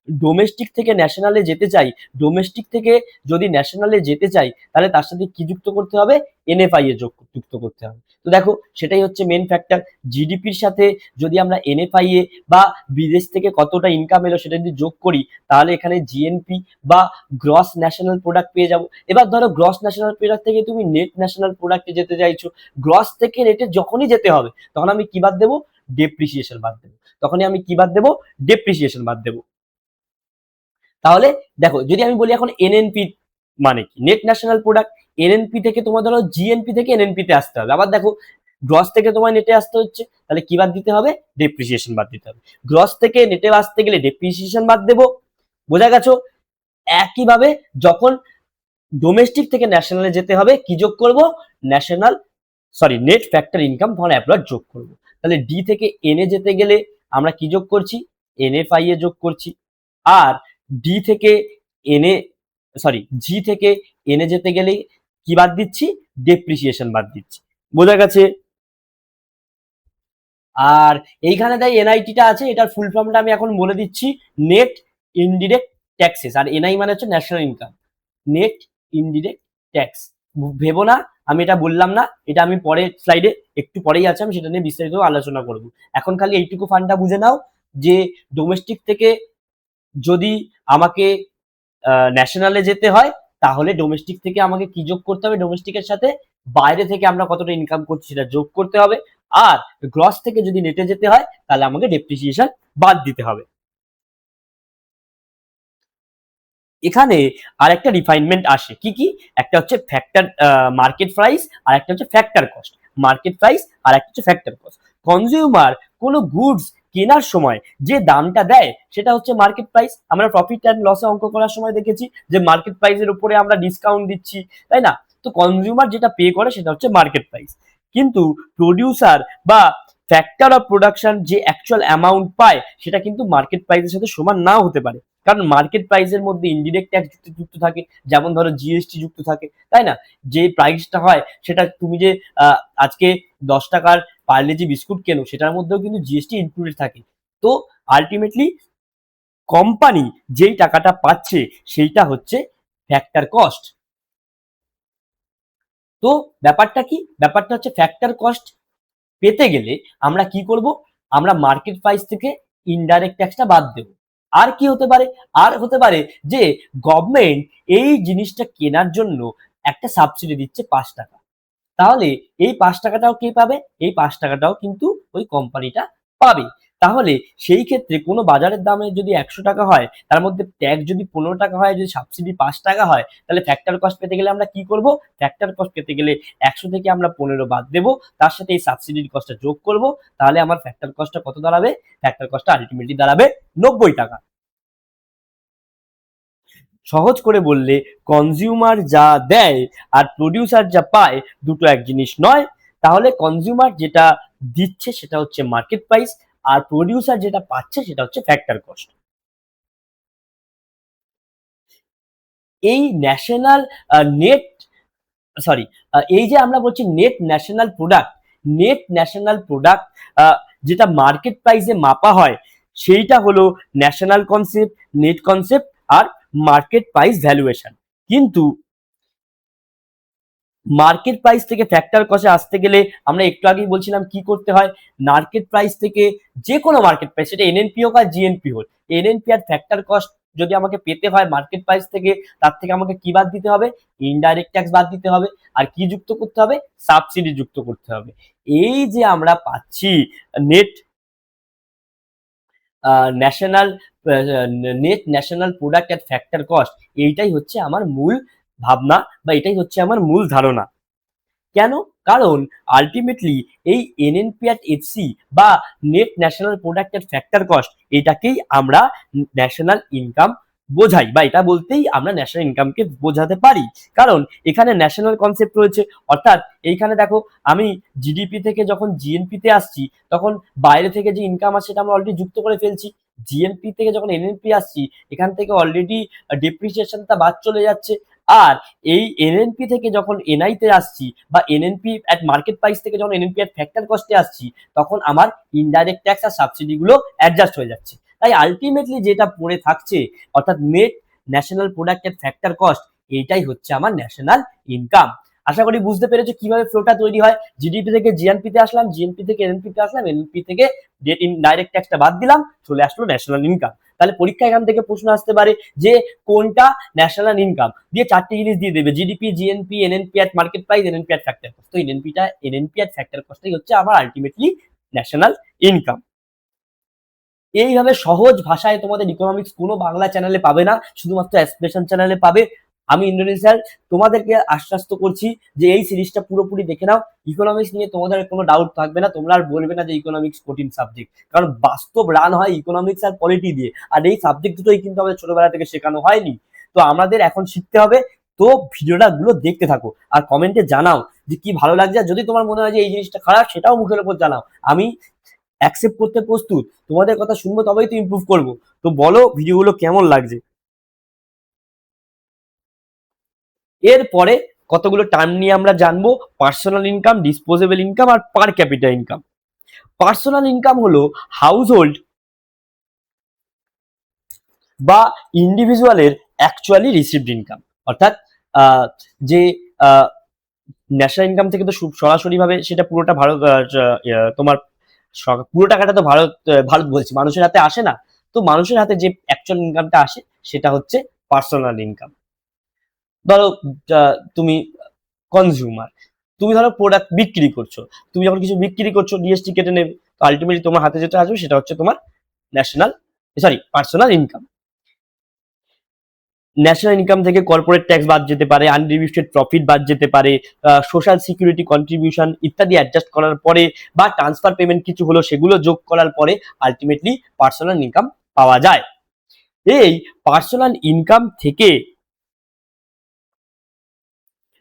ডোমেস্টিক থেকে ন্যাশনালে যেতে চাই, ডোমেস্টিক থেকে যদি ন্যাশনালে যেতে চাই, তাহলে তার সাথে কি যুক্ত করতে হবে? এনএফআই এ যুক্ত করতে হবে। তো দেখো সেটাই হচ্ছে মেন ফ্যাক্টর। জিডিপির সাথে যদি আমরা এনএফআই এ বা বিদেশ থেকে কতটা ইনকাম এলো সেটা যদি যোগ করি, তাহলে এখানে জিএনপি বা গ্রস ন্যাশনাল প্রোডাক্ট পেয়ে যাবো। এবার ধরো গ্রস ন্যাশনাল প্রোডাক্ট থেকে তুমি নেট ন্যাশনাল প্রোডাক্টে যেতে চাইছো, গ্রস থেকে নেটে যখনই যেতে হবে তখন আমি কি বাদ দেবো? ডেপ্রিসিয়েশন বাদ দেবো। তখনই আমি কি বাদ দেবো? ডেপ্রিসিয়েশন বাদ দেবো। তাহলে দেখো যদি আমি বলি এখন এনএনপি মানে কি, নেট ন্যাশনাল প্রোডাক্ট, এনএনপি থেকে তোমার ধরো জিএনপি থেকে এনএনপি তে আসতে হবে। আবার দেখো গ্রস থেকে তোমার নেটে আসতে হচ্ছে, তাহলে কি বাদ দিতে হবে? ডেপ্রিসিয়েশন বাদ দিতে হবে। গ্রস থেকে নেটে আসতে গেলে ডেপ্রিসিয়েশন বাদ দেবো। বোঝা গেছো? একইভাবে যখন ডোমেস্টিক থেকে ন্যাশনালে যেতে হবে, কি যোগ করব? National net factor income for abroad যোগ করব। তাহলে ডি থেকে এন এ যেতে গেলে আমরা কি যোগ করছি? এনএফআই এ যোগ করছি। আর ডি থেকে এনে জি থেকে এনে যেতে গেলে কি বাদ দিচ্ছি? ডেপ্রিসিয়েশন বাদ দিচ্ছি। বোঝা গেছে? আর এইখানে তাই এনআইটিটা আছে, এটার ফুল ফর্মটা আমি এখন বলে দিচ্ছি। Net indirect taxes. আর এনআই মানে হচ্ছে national income. Net indirect tax. ভেবো না আমি এটা বললাম না, এটা আমি পরের স্লাইডে একটু পরেই আছে, আমি সেটা নিয়ে বিস্তারিত আলোচনা করব। এখন খালি এইটুকু ফান্ডটা বুঝে নাও যে ডোমেস্টিক থেকে যদি আমাকে ন্যাশনালে যেতে হয়, তাহলে ডোমেস্টিক থেকে আমাকে কি যোগ করতে হবে? ডোমেস্টিকের সাথে বাইরে থেকে আমরা কতটা ইনকাম করছি সেটা যোগ করতে হবে। আর গ্রস থেকে যদি নেটে যেতে হয়, তাহলে আমাকে ডেপ্রিসিয়েশন বাদ দিতে হবে। এখানে আর একটা রিফাইনমেন্ট আসে, কি কি? একটা হচ্ছে ফ্যাক্টর মার্কেট প্রাইস, আর একটা হচ্ছে ফ্যাক্টর কস্ট। মার্কেট প্রাইস আর একটা হচ্ছে ফ্যাক্টর কস্ট। কনজিউমার কোনো গুডস কেনার সময় যে দামটা দেয় সেটা হচ্ছে মার্কেট প্রাইস। আমরা প্রফিট অ্যান্ড লসে অঙ্ক করার সময় দেখেছি যে মার্কেট প্রাইসের উপরে আমরা ডিসকাউন্ট দিচ্ছি, তাই না? তো কনজিউমার যেটা পে করে সেটা হচ্ছে মার্কেট প্রাইস। কিন্তু প্রডিউসার বা ফ্যাক্টর অফ প্রোডাকশন যে অ্যাকচুয়াল অ্যামাউন্ট পায় সেটা কিন্তু মার্কেট প্রাইসের সাথে সমান নাও হতে পারে। কারণ মার্কেট প্রাইসের মধ্যে ইনডিরেক্ট ট্যাক্স যুক্ত থাকে, যেমন ধরো জিএসটি যুক্ত থাকে, তাই না? যে প্রাইসটা হয় সেটা তুমি যে আজকে 10 টাকার পার্লেজি বিস্কুট কেনো সেটার মধ্যেও কিন্তু জিএসটি ইনক্লুডেড থাকে। তো আলটিমেটলি কোম্পানি যেই টাকাটা পাচ্ছে সেইটা হচ্ছে ফ্যাক্টর কস্ট। তো ব্যাপারটা কি? ব্যাপারটা হচ্ছে ফ্যাক্টর কস্ট পেতে গেলে আমরা কি করব? আমরা মার্কেট প্রাইস থেকে ইনডাইরেক্ট ট্যাক্সটা বাদ দেব। আর কি হতে পারে? আর হতে পারে যে গভর্নমেন্ট এই জিনিসটা কেনার জন্য একটা সাবসিডি দিচ্ছে 5 টাকা। তাহলে এই 5 টাকাটাও কে পাবে? এই 5 টাকাটাও কিন্তু ওই কোম্পানিটা পাবে। তাহলে সেই ক্ষেত্রে কোনো বাজারের দামে যদি 100 টাকা হয়, তার মধ্যে ট্যাক্স যদি 15 টাকা হয়, যদি সাবসিডি 5 টাকা হয়, তাহলে ফ্যাক্টর কস্ট পেতে গেলে আমরা কি করব? ফ্যাক্টর কস্ট পেতে গেলে 100 থেকে আমরা 15 বাদ দেবো, তার সাথে এই সাবসিডির কস্টটা যোগ করব। তাহলে আমার ফ্যাক্টর কস্টটা কত দাঁড়াবে? ফ্যাক্টর কস্টটা আলটিমেটলি দাঁড়াবে 90 টাকা। সহজ করে বললে কনজিউমার যা দেয় আর প্রডিউসার যা পায় দুটো এক জিনিস নয়। তাহলে কনজিউমার যেটা দিচ্ছে সেটা হচ্ছে মার্কেট প্রাইস, আর প্রডিউসার যেটা পাচ্ছে সেটা হচ্ছে ফ্যাক্টর কস্ট। এই ন্যাশনাল নেট সরি এই যে আমরা বলছি নেট ন্যাশনাল প্রোডাক্ট যেটা মার্কেট প্রাইসে মাপা হয় সেইটা হলো ন্যাশনাল কনসেপ্ট, নেট কনসেপ্ট আর মার্কেট প্রাইস ভ্যালুয়েশন। কিন্তু মার্কেট প্রাইস থেকে ফ্যাক্টর কস্টে আসতে গেলে আমরা একটু আগেই বলছিলাম কি করতে হয়। মার্কেট প্রাইস থেকে যে কোনো মার্কেট প্রাইস, সেটা এনএনপি হোক আর জিএনপি হোক, এনএনপি আর ফ্যাক্টর কস্ট যদি আমাকে পেতে হয় মার্কেট প্রাইস থেকে, তার থেকে আমাকে কি বাদ দিতে হবে? ইনডাইরেক্ট ট্যাক্স বাদ দিতে হবে। আর কি যুক্ত করতে হবে? সাবসিডি যুক্ত করতে হবে। এই যে আমরা পাচ্ছি net national net national product at factor cost, এইটাই হচ্ছে আমার মূল ভাবনা বা এটাই হচ্ছে আমার মূল ধারণা। কেন? কারণ আলটিমেটলি এই এনএনপি অ্যাট এইচসি বা net national product at factor cost, এটাকেই আমরা ন্যাশনাল ইনকাম বোঝাই, বা এটা বলতেই আমরা ন্যাশনাল ইনকামকে বোঝাতে পারি। কারণ এখানে ন্যাশনাল কনসেপ্ট রয়েছে, অর্থাৎ এইখানে দেখো আমি জিডিপি থেকে যখন জিএনপি তে আসছি তখন বাইরে থেকে যে ইনকাম আছে সেটা আমরা অলরেডি যুক্ত করে ফেলছি। জিএনপি থেকে যখন এনএনপি আসছি এখান থেকে অলরেডি ডেপ্রিসিয়েশনটা বাদ চলে যাচ্ছে। আর এই এনএনপি থেকে যখন এনআই তে আসছি বা এনএনপি অ্যাট মার্কেট প্রাইস থেকে যখন এনএনপি অ্যাট ফ্যাক্টর কস্টে আসছি তখন আমার ইনডাইরেক্ট ট্যাক্স আর সাবসিডি গুলো অ্যাডজাস্ট হয়ে যাচ্ছে। তাই আলটিমেটলি যেটা পড়ে থাকছে অর্থাৎ net national product at factor cost, এইটাই হচ্ছে আমার ন্যাশনাল ইনকাম। আশা করি বুঝতে পেরেছো কিভাবে ফ্লোটা তৈরি হয়। জিডিপি থেকে জিএনপি তে আসলাম, জিএনপি থেকে এনএনপি তে আসলাম, এনএনপি থেকে ডাইরেক্ট ট্যাক্সটা বাদ দিলাম, চলে আসলো ন্যাশনাল ইনকাম। তাহলে পরীক্ষা এখান থেকে প্রশ্ন আসতে পারে যে কোনটা ন্যাশনাল ইনকাম, দিয়ে চারটি জিনিস দিয়ে দেবে, GDP, GNP, NNP at market price, NNP at factor cost. তো এনএনপি অ্যাট ফ্যাক্টর কস্টই হচ্ছে আমার আলটিমেটলি ন্যাশনাল ইনকাম। এইভাবে সহজ ভাষায় তোমাদের ইকোনমিক্স কোনো বাংলা চ্যানেলে পাবে না, শুধুমাত্র অ্যাসপিরেশন চ্যানেলে পাবে। আমি ইন্দ্রনীল স্যার তোমাদেরকে আশ্বস্ত করছি যে এই সিরিজটা পুরোপুরি দেখে নাও। ইকোনমিক্স নিয়ে তোমাদের কোনো ডাউট থাকবে না, তোমরা আর বলবে না যে ইকোনমিক্স কঠিন সাবজেক্ট, কারণ বাস্তব রান হয় ইকোনমিক্স আর পলিটি দিয়ে, আর এই সাবজেক্ট দুটোই কিন্তু আমাদের ছোটবেলা থেকে শেখানো হয়নি। তো আমাদের এখন শিখতে হবে। তো ভিডিওটা গুলো দেখতে থাকো আর কমেন্টে জানাও যে কি ভালো লাগছে। যদি তোমার মনে হয় যে এই জিনিসটা খারাপ সেটাও মুখের উপর জানাও, আমি অ্যাকসেপ্ট করতে প্রস্তুত। তোমাদের কথা শুনবো তবেই তো ইমপ্রুভ করবো। তো বলো ভিডিওগুলো কেমন লাগছে। এরপরে কতগুলো টার্ম নিয়ে আমরা জানবো, পার্সোনাল ইনকাম, ডিসপোজেবল ইনকাম আর per capita income. Personal income হলো হাউস হোল্ড বা ইন্ডিভিজুয়ালের অ্যাকচুয়ালি রিসিভড ইনকাম, অর্থাৎ যে ন্যাশনাল ইনকাম থেকে তো সরাসরি ভাবে সেটা পুরোটা ভারত তোমার পুরো টাকাটা তো ভারত বলছি মানুষের হাতে আসে না। তো মানুষের হাতে যে অ্যাকচুয়াল ইনকামটা আসে সেটা হচ্ছে পার্সোনাল ইনকাম। ধরো তুমি কনজিউমার, তুমি ধরো প্রোডাক্ট বিক্রি করছো, তুমি যখন কিছু বিক্রি করছো জিএসটি কেটে নেবে, তো আলটিমেটলি তোমার হাতে যেটা আসবে সেটা হচ্ছে তোমার national personal income. National income থেকে কর্পোরেট ট্যাক্স বাদ যেতে পারে, আনডিস্ট্রিবিউটেড প্রফিট বাদ যেতে পারে, সোশ্যাল সিকিউরিটি কন্ট্রিবিউশন ইত্যাদি অ্যাডজাস্ট করার পরে বা ট্রান্সফার পেমেন্ট কিছু হলো সেগুলো যোগ করার পরে আলটিমেটলি পার্সোনাল ইনকাম পাওয়া যায়। এই পার্সোনাল ইনকাম থেকে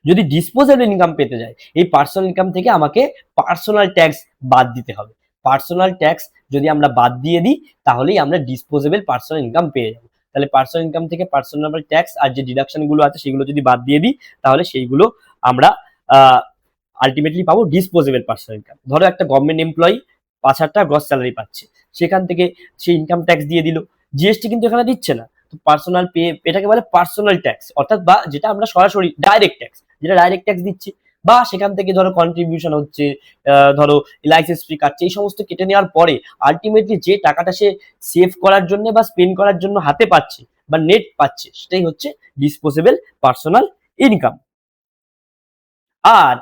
যদি ডিসপোজেবল ইনকাম পেতে যায়, এই পার্সোনাল ইনকাম থেকে আমাকে পার্সোনাল ট্যাক্স বাদ দিতে হবে। পার্সোনাল ট্যাক্স যদি আমরা বাদ দিয়ে দিই তাহলেই আমরা ডিসপোজেবল পার্সোনাল ইনকাম পেয়ে যাবো। তাহলে পার্সোনাল ইনকাম থেকে পার্সোনাল ট্যাক্স আর যে ডিডাকশন গুলো আছে সেগুলো যদি বাদ দিয়ে দিই তাহলে সেইগুলো আমরা আলটিমেটলি পাবো ডিসপোজেবল পার্সোনাল ইনকাম। ধরো একটা গভর্নমেন্ট এমপ্লয়ি 5,000 টাকা গ্রস স্যালারি পাচ্ছে, সেখান থেকে সে ইনকাম ট্যাক্স দিয়ে দিল, জিএসটি কিন্তু এখানে দিচ্ছে না। তো পার্সোনাল পে, এটাকে বলে পার্সোনাল ট্যাক্স, অর্থাৎ বা যেটা আমরা সরাসরি ডাইরেক্ট ট্যাক্স, যেটা ডাইরেক্ট ট্যাক্স দিচ্ছি, বা সেখান থেকে ধরো কন্ট্রিবিউশন হচ্ছে, ধরো লাইসেন্স ফি কাটছে, এই সমস্ত কেটে নেওয়ার পরে আলটিমেটলি যে টাকাটা সে সেভ করার জন্য বা স্পেন্ড করার জন্য হাতে পাচ্ছে বা নেট পাচ্ছে সেটাই হচ্ছে ডিসপোজেবল পার্সোনাল ইনকাম। আর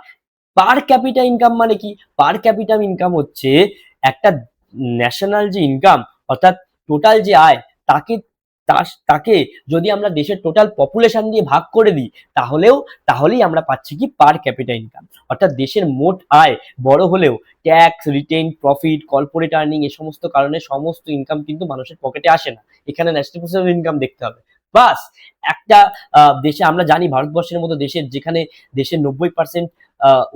পার ক্যাপিটা ইনকাম মানে কি? পার ক্যাপিটা ইনকাম হচ্ছে একটা ন্যাশনাল যে ইনকাম, অর্থাৎ টোটাল যে আয়, তাকে তাকে যদি আমরা দেশের টোটাল পপুলেশন দিয়ে ভাগ করে দিই তাহলেই আমরা পাচ্ছি কি পার ক্যাপিটা ইনকাম। অর্থাৎ দেশের মোট আয় বড় হলেও tax, retain profit, corporate earning, এই সমস্ত কারণে সমস্ত ইনকাম কিন্তু মানুষের পকেটে আসে না। এখানে ন্যাশনাল ইনকাম দেখতে হবে। বাস একটা দেশে, আমরা জানি ভারতবর্ষের মতো দেশের, যেখানে দেশের 90%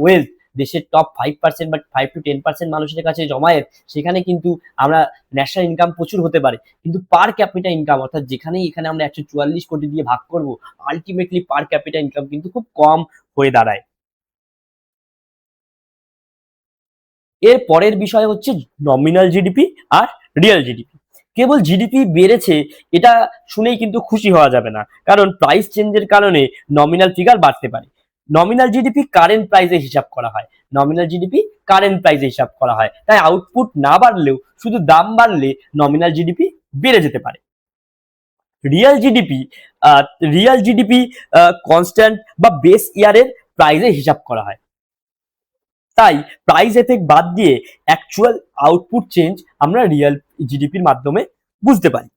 ওয়েলথ দেশের টপ 5% বা 5 to 10% মানুষের কাছে জমায়েত, সেখানে কিন্তু আমরা ন্যাশনাল ইনকাম প্রচুর হতে পারে, কিন্তু পার ক্যাপিটা ইনকাম, অর্থাৎ যেখানেই এখানে আমরা 144 কোটি দিয়ে ভাগ করব, আলটিমেটলি পার ক্যাপিটা ইনকাম কিন্তু খুব কম হয়ে দাঁড়ায়। এর পরের বিষয় হচ্ছে নমিনাল জিডিপি আর রিয়েল জিডিপি। কেবল জিডিপি বেড়েছে এটা শুনেই কিন্তু খুশি হওয়া যাবে না, কারণ প্রাইস চেঞ্জের কারণে নমিনাল ফিগার বাড়তে পারে। নমিনাল জিডিপি কারেন্ট প্রাইসে হিসাব করা হয়, নমিনাল জিডিপি কারেন্ট প্রাইসে হিসাব করা হয়, তাই আউটপুট না বাড়লেও শুধু দাম বাড়লে নমিনাল জিডিপি বেড়ে যেতে পারে। Real GDP real GDP constant বা বেস ইয়ারের প্রাইসে হিসাব করা হয়, তাই প্রাইস এফেক্ট বাদ দিয়ে অ্যাকচুয়াল আউটপুট চেঞ্জ আমরা রিয়েল জিডিপির মাধ্যমে বুঝতে পারি।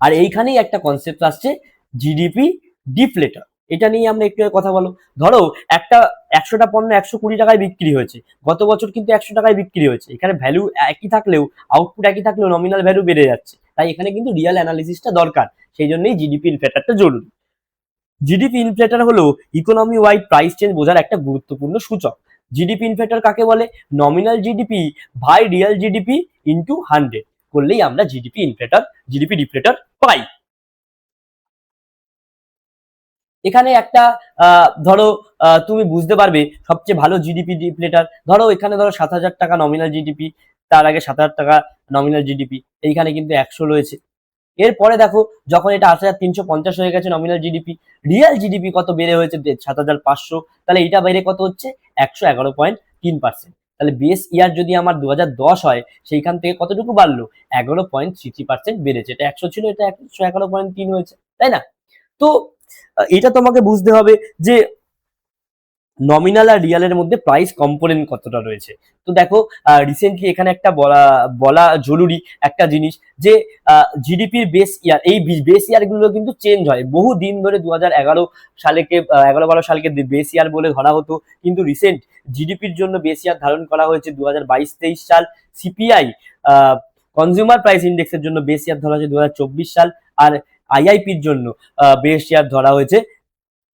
আর এইখানেই একটা কনসেপ্ট আসছে জিডিপি ডিফলেটর, এটা নিয়ে আমরা একটু কথা বলো। ধরো একটা 100টা পণ্য 120 টাকায় বিক্রি হয়েছে, গত বছর কিন্তু 100 টাকায় বিক্রি হয়েছে, এখানে ভ্যালু একই থাকলেও, আউটপুট একই থাকলেও নমিনাল ভ্যালু বেড়ে যাচ্ছে, তাই এখানে কিন্তু রিয়েল অ্যানালিসিসটা দরকার, সেই জন্যই জিডিপি ইনফ্লেটরটা জরুরি। জিডিপি ইনফ্লেটর হলো ইকোনমি ওয়াইড প্রাইস চেঞ্জ বোঝার একটা গুরুত্বপূর্ণ সূচক। জিডিপি ইনফ্লেটর কাকে বলে? নমিনাল জিডিপি ভাই রিয়েল জিডিপি ইনটু 100 করলেই আমরা জিডিপি ইনফ্লেটর, জিডিপি ডিফ্লেটর পাই। এখানে একটা ধরো তুমি বুঝতে পারবে সবচেয়ে ভালো জিডিপি ডিফ্লেটর, ধরো এখানে ধরো 7,000 টাকা নমিনাল জিডিপি, তার আগে 7,000 টাকা নমিনাল জিডিপি, এইখানে কিন্তু 100 রয়েছে। এরপরে দেখো যখন এটা 8,350 হয়ে গেছে নমিনাল জিডিপি, রিয়েল জিডিপি কত বেড়ে হয়েছে? 7,500, তাহলে এটা বেড়ে কত হচ্ছে? 111.3%। তাহলে বেস ইয়ার যদি আমার 2010 হয়, সেইখান থেকে কতটুকু বাড়লো? 11.33% বেড়েছে। এটা 100 ছিল, এটা 111.3 হয়েছে, তাই না? তো এটা তোমাকে বুঝতে হবে যে নমিনাল আর রিয়ালের মধ্যে প্রাইস কম্পোনেন্ট কতটা রয়েছে। তো দেখো রিসেন্টলি এখানে একটা বলা বলা জরুরি একটা জিনিস, যে জিডিপির বেস ইয়ার, এই বেস ইয়ার গুলো কিন্তু চেঞ্জ হয় বহু দিন ধরে। 2011 সালেকে 11-12 সালকে বেস ইয়ার বলে ধরা হতো, কিন্তু রিসেন্ট জিডিপির জন্য বেস ইয়ার ধারণ করা হয়েছে 2022-23 সাল। সিপিআই কনজিউমার প্রাইস ইন্ডেক্সের জন্য বেস ইয়ার ধরা হয়েছে 2024 সাল, আর আইআইপির জন্য বেস ইয়ার ধরা হয়েছে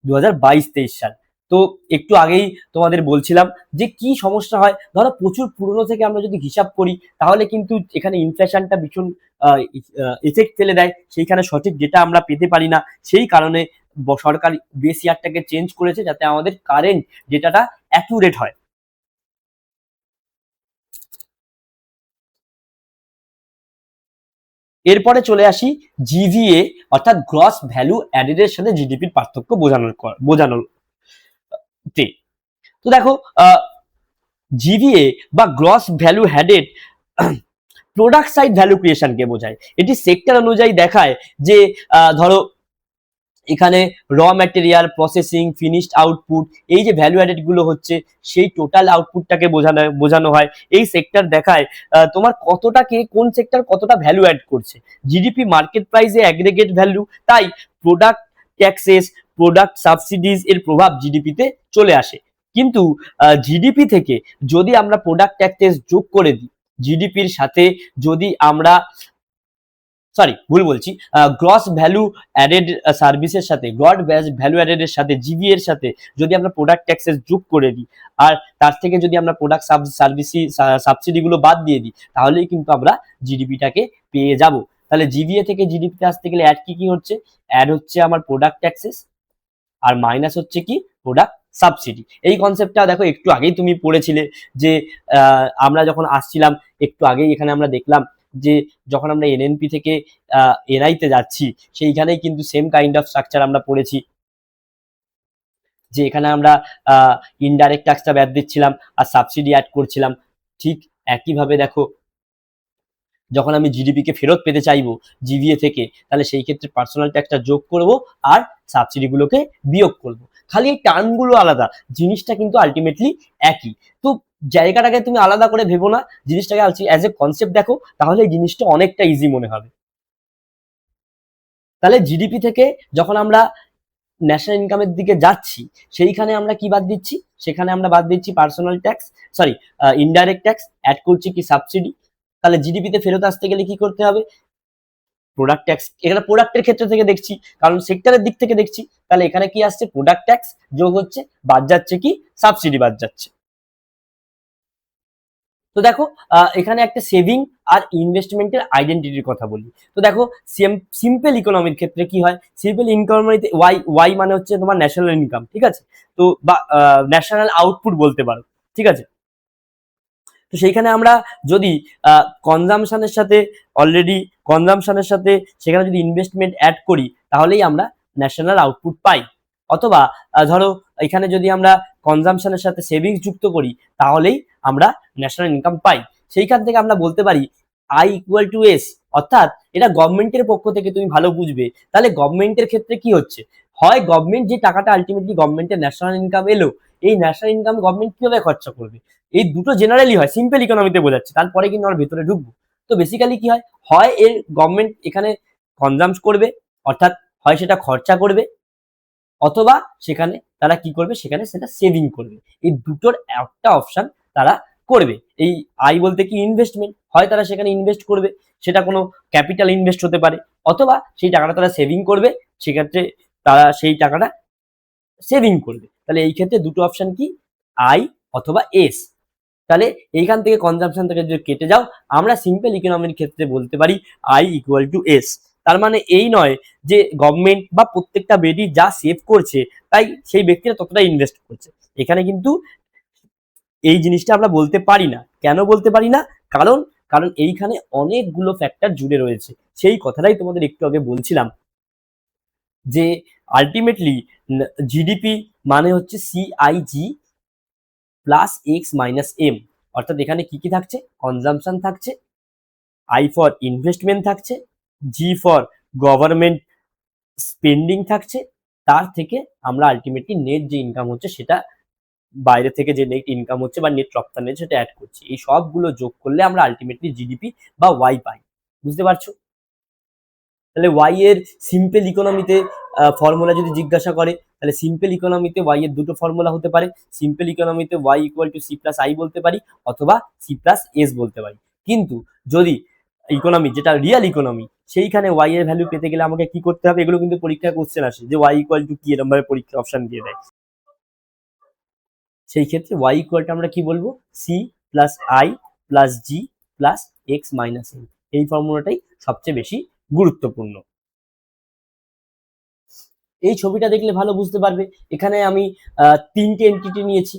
2022-23 সাল। তো একটু আগেই তোমাদের বলছিলাম যে কি সমস্যা হয়, ধরো প্রচুর পুরনো থেকে আমরা যদি হিসাব করি, তাহলে কিন্তু এখানে ইনফ্লেশনটা ভীষণ এফেক্ট ফেলে দেয়, সেইখানে সঠিক ডেটা আমরা পেতে পারি না। সেই কারণে সরকার বেস ইয়ারটাকে চেঞ্জ করেছে, যাতে আমাদের কারেন্ট ডেটাটা অ্যাকুরেট হয়। এরপরে চলে আসি জিভিএ, অর্থাৎ গ্রস ভ্যালু অ্যাডেড এর সাথে জিডিপির পার্থক্য বোঝানোর তে। তো দেখো জিভিএ বা gross value added product side value ক্রিয়েশনকে বোঝায়। এটি সেক্টর অনুযায়ী দেখায় যে ধরো এখানে র ম্যাটেরিয়াল, প্রসেসিং, ফিনিশড আউটপুট, এই যে ভ্যালু অ্যাডেড গুলো হচ্ছে, সেই টোটাল আউটপুটটাকে বোঝানো হয়। এই সেক্টর দেখায় তোমার কতটা কে কোন সেক্টর কতটা ভ্যালু অ্যাড করছে। জিডিপি মার্কেট প্রাইসে অ্যাগ্রিগেট ভ্যালু, তাই প্রোডাক্ট ট্যাক্সেস, প্রোডাক্ট সাবসিডিজ এর প্রভাব জিডিপিতে চলে আসে। কিন্তু জিডিপি থেকে যদি আমরা প্রোডাক্ট ট্যাক্সেস যোগ করে দিই, জিডিপির সাথে যদি আমরা, সরি ভুল বলছি, গ্রস ভ্যালু অ্যাডেড সার্ভিসের সাথে, গ্রস ভ্যালু অ্যাডেড এর সাথে, জিভি এর সাথে যদি আমরা প্রোডাক্ট ট্যাক্সেস যোগ করে দিই, আর তার থেকে যদি আমরা প্রোডাক্ট সাবসিডি গুলো বাদ দিয়ে দিই, তাহলেই কিন্তু আমরা জিডিপিটাকে পেয়ে যাব। তাহলে জিভিএ থেকে জিডিপিতে আসতে গেলে অ্যাড কি কি হচ্ছে? অ্যাড হচ্ছে আমার প্রোডাক্ট ট্যাক্সেস, আর মাইনাস হচ্ছে কি? Product subsidy. এই কনসেপ্টটা দেখো একটু আগেই তুমি পড়েছিলে, যে আমরা যখন আসছিলাম একটু আগেই এখানে আমরা দেখলাম যে যখন আমরা এনএনপি থেকে এনআই তে যাচ্ছি, সেইখানেই কিন্তু সেম কাইন্ড অফ স্ট্রাকচার আমরা পড়েছি, যে এখানে আমরা ইনডাইরেক্ট ট্যাক্সটা বাদ দিচ্ছিলাম আর সাবসিডি অ্যাড করছিলাম। ঠিক একইভাবে দেখো যখন আমি জিডিপি কে ফেরত পেতে চাইবো জিভিএ থেকে, তাহলে সেই ক্ষেত্রে পার্সোনাল ট্যাক্সটা যোগ করব আর সাবসিডি গুলোকে বিয়োগ করব। খালি এই টার্মগুলো আলাদা, জিনিসটা কিন্তু আলটিমেটলি একই। তো জায়গাটাকে তুমি আলাদা করে ভেবো না, জিনিসটাকে অ্যাজ এ কনসেপ্ট দেখো, তাহলে এই জিনিসটা অনেকটা ইজি মনে হবে। তাহলে জিডিপি থেকে যখন আমরা ন্যাশনাল ইনকামের দিকে যাচ্ছি, সেইখানে আমরা কি বাদ দিচ্ছি? সেখানে আমরা বাদ দিচ্ছি personal tax, sorry indirect tax, add করছি কি? সাবসিডি। তাহলে জিডিপিতে ফেরত আসতে গেলে কি করতে হবে? প্রোডাক্ট ট্যাক্স, এখানে প্রোডাক্টের ক্ষেত্রে থেকে দেখছি, কারণ সেক্টরের দিক থেকে দেখছি, তাহলে এখানে কি আসছে, প্রোডাক্ট ট্যাক্স যোগ হচ্ছে, বাদ যাচ্ছে কি, সাবসিডি বাদ যাচ্ছে। তো দেখো এখানে একটা সেভিং আর ইনভেস্টমেন্টের আইডেন্টিটির কথা বলি। তো দেখো সিম্পল ইকোনমির ক্ষেত্রে কি হয়, সিম্পল ইকোনমিতে ওয়াই ওয়াই মানে হচ্ছে তোমার ন্যাশনাল ইনকাম, ঠিক আছে, তো বা ন্যাশনাল আউটপুট বলতে পারো, ঠিক আছে। তো সেইখানে আমরা যদি কনজামশনের সাথে অলরেডি কনজামশনের সাথে সেখানে যদি ইনভেস্টমেন্ট অ্যাড করি, তাহলেই আমরা ন্যাশনাল আউটপুট পাই। অথবা ধরো এখানে যদি আমরা কনজামশনের সাথে সেভিংস যুক্ত করি, তাহলেই আমরা ন্যাশনাল ইনকাম পাই। সেইখান থেকে আমরা বলতে পারি আই ইকুয়াল টু এস, অর্থাৎ এটা গভর্নমেন্টের পক্ষ থেকে তুমি ভালো বুঝবে। তাহলে গভর্নমেন্টের ক্ষেত্রে কি হচ্ছে, হয় গভর্নমেন্ট যে টাকাটা আলটিমেটলি গভর্নমেন্টের ন্যাশনাল ইনকাম এলো, এই ন্যাশনাল ইনকাম গভর্নমেন্ট কিভাবে খরচা করবে, এই দুটো জেনারেলি হয়, সিম্পল ইকোনমিতে বোঝাচ্ছে, তারপরে কিন্তু আমরা ভেতরে ঢুকবো। তো বেসিক্যালি কি হয়, হয় এর গভর্নমেন্ট এখানে কনজাম করবে, অর্থাৎ হয় সেটা খরচা করবে, অথবা সেখানে তারা কি করবে, সেখানে সেটা সেভিং করবে। এই দুটোর একটা অপশন তারা করবে। এই আই বলতে কি, ইনভেস্টমেন্ট, হয় তারা সেখানে ইনভেস্ট করবে, সেটা কোনো ক্যাপিটাল ইনভেস্ট হতে পারে, অথবা সেই টাকাটা তারা সেভিং করবে, সেক্ষেত্রে তারা সেই টাকাটা সেভিং করবে। তাহলে এই ক্ষেত্রে দুটো অপশন কি, আই অথবা এস। তাহলে এইখান থেকে কনজাম্পশন থেকে যদি কেটে যাও, আমরা সিম্পল ইকোনমির ক্ষেত্রে বলতে পারি আই ইকুয়াল টু এস। তার মানে এই নয় যে গভর্নমেন্ট বা প্রত্যেকটা ব্যক্তি যা সেভ করছে তাই সেই ব্যক্তিরা ততটা ইনভেস্ট করছে, এখানে কিন্তু এই জিনিসটা আমরা বলতে পারি না। কেন বলতে পারি না, কারণ কারণ এইখানে অনেকগুলো ফ্যাক্টর জুড়ে রয়েছে। সেই কথাটাই তোমাদের একটু আগে বলছিলাম যে আলটিমেটলি জিডিপি মানে হচ্ছে CIG plus X minus M, অর্থাৎ এখানে কি কি থাকছে, কনজাম্পশন থাকছে, আই ফর ইনভেস্টমেন্ট থাকছে, জি ফর গভর্নমেন্ট স্পেন্ডিং থাকছে, তার থেকে আমরা আলটিমেটলি নেট যে ইনকাম হচ্ছে সেটা, বাইরে থেকে যে নেট ইনকাম হচ্ছে বা নেট রপ্তানি সেটা অ্যাড করছি। এই সবগুলো যোগ করলে আমরা আলটিমেটলি জিডিপি বা ওয়াই পাই। বুঝতে পারছো? তাহলে ওয়াই এর সিম্পল ইকোনমিতে ফর্মুলা যদি জিজ্ঞাসা করে, তাহলে সিম্পল ইকোনমিতে ওয়াই এর দুটো ফর্মুলা হতে পারে। সিম্পল ইকোনমিতে Y equal to C plus I বলতে পারি, অথবা সি প্লাস এস বলতে পারি। কিন্তু যদি ইকোনমি যেটা রিয়েল ইকোনমি, সেইখানে ওয়াই এর ভ্যালু পেতে গেলে আমাকে কি করতে হবে, এগুলো কিন্তু পরীক্ষায় কোশ্চেন আসে যে ওয়াই ইকুয়াল টু কি, এরকম ভাবে পরীক্ষা অপশন দিয়ে দেয়। সেই ক্ষেত্রে ওয়াই ইকুয়াল টু আমরা কি বলবো, C plus I plus G plus X minus M. এই ফর্মুলাটাই সবচেয়ে বেশি গুরুত্বপূর্ণ। এই ছবিটা দেখলে ভালো বুঝতে পারবে, এখানে আমি তিনটে এন্টিটি নিয়েছি,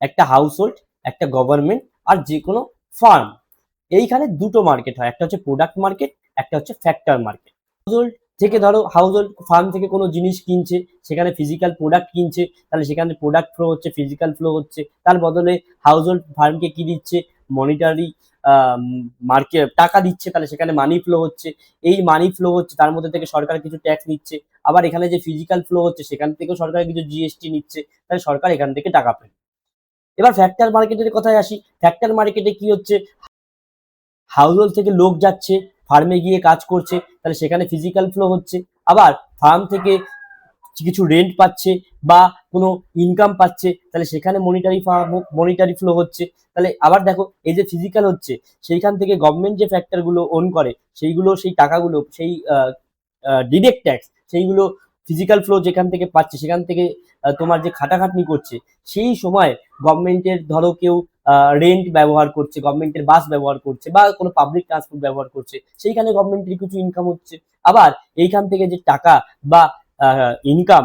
একটা হাউস হোল্ড, একটা গভর্নমেন্ট, আর যে কোনো ফার্ম। এইখানে দুটো মার্কেট হয়, একটা হচ্ছে প্রোডাক্ট মার্কেট, একটা হচ্ছে ফ্যাক্টর মার্কেট। হাউস হোল্ড থেকে ধরো হাউস হোল্ড ফার্ম থেকে কোনো জিনিস কিনছে, সেখানে ফিজিক্যাল প্রোডাক্ট কিনছে, তাহলে সেখানে প্রোডাক্ট ফ্লো হচ্ছে, ফিজিক্যাল ফ্লো হচ্ছে, তার বদলে হাউস হোল্ড ফার্মকে কি দিচ্ছে, মনিটারি মার্কেট টাকা দিচ্ছে, তাহলে সেখানে মানি ফ্লো হচ্ছে। এই মানি ফ্লো হচ্ছে, তার মধ্যে থেকে সরকার কিছু ট্যাক্স নিচ্ছে, আবার এখানে যে ফিজিক্যাল ফ্লো হচ্ছে সেখান থেকেও সরকার কিছু জিএসটি নিচ্ছে, তাহলে সরকার এখান থেকে টাকা পায়। এবার ফ্যাক্টর মার্কেটের কথায় আসি, ফ্যাক্টর মার্কেটে কি হচ্ছে, হাউস হোল্ড থেকে লোক যাচ্ছে, ফার্মে গিয়ে কাজ করছে, তাহলে সেখানে ফিজিক্যাল ফ্লো হচ্ছে, আবার ফার্ম থেকে কিছু রেন্ট পাচ্ছে বা কোনো ইনকাম পাচ্ছে, তাহলে সেখানে মনিটারি ফ্লো হচ্ছে। তাহলে আবার দেখো এই যে ফিজিক্যাল হচ্ছে, সেইখান থেকে গভর্নমেন্ট যে ফ্যাক্টরগুলো ওন করে, সেইগুলো সেই টাকাগুলো সেই ডিরেক্ট ট্যাক্স, সেইগুলো ফিজিক্যাল ফ্লো যেখান থেকে পাচ্ছে, সেখান থেকে তোমার যে খাটাখাটনি করছে, সেই সময় গভর্নমেন্টের ধরো কেউ রেন্ট ব্যবহার করছে, গভর্নমেন্টের বাস ব্যবহার করছে বা কোনো পাবলিক ট্রান্সপোর্ট ব্যবহার করছে, সেইখানে গভর্নমেন্টের কিছু ইনকাম হচ্ছে। আবার এইখান থেকে যে টাকা বা ইনকাম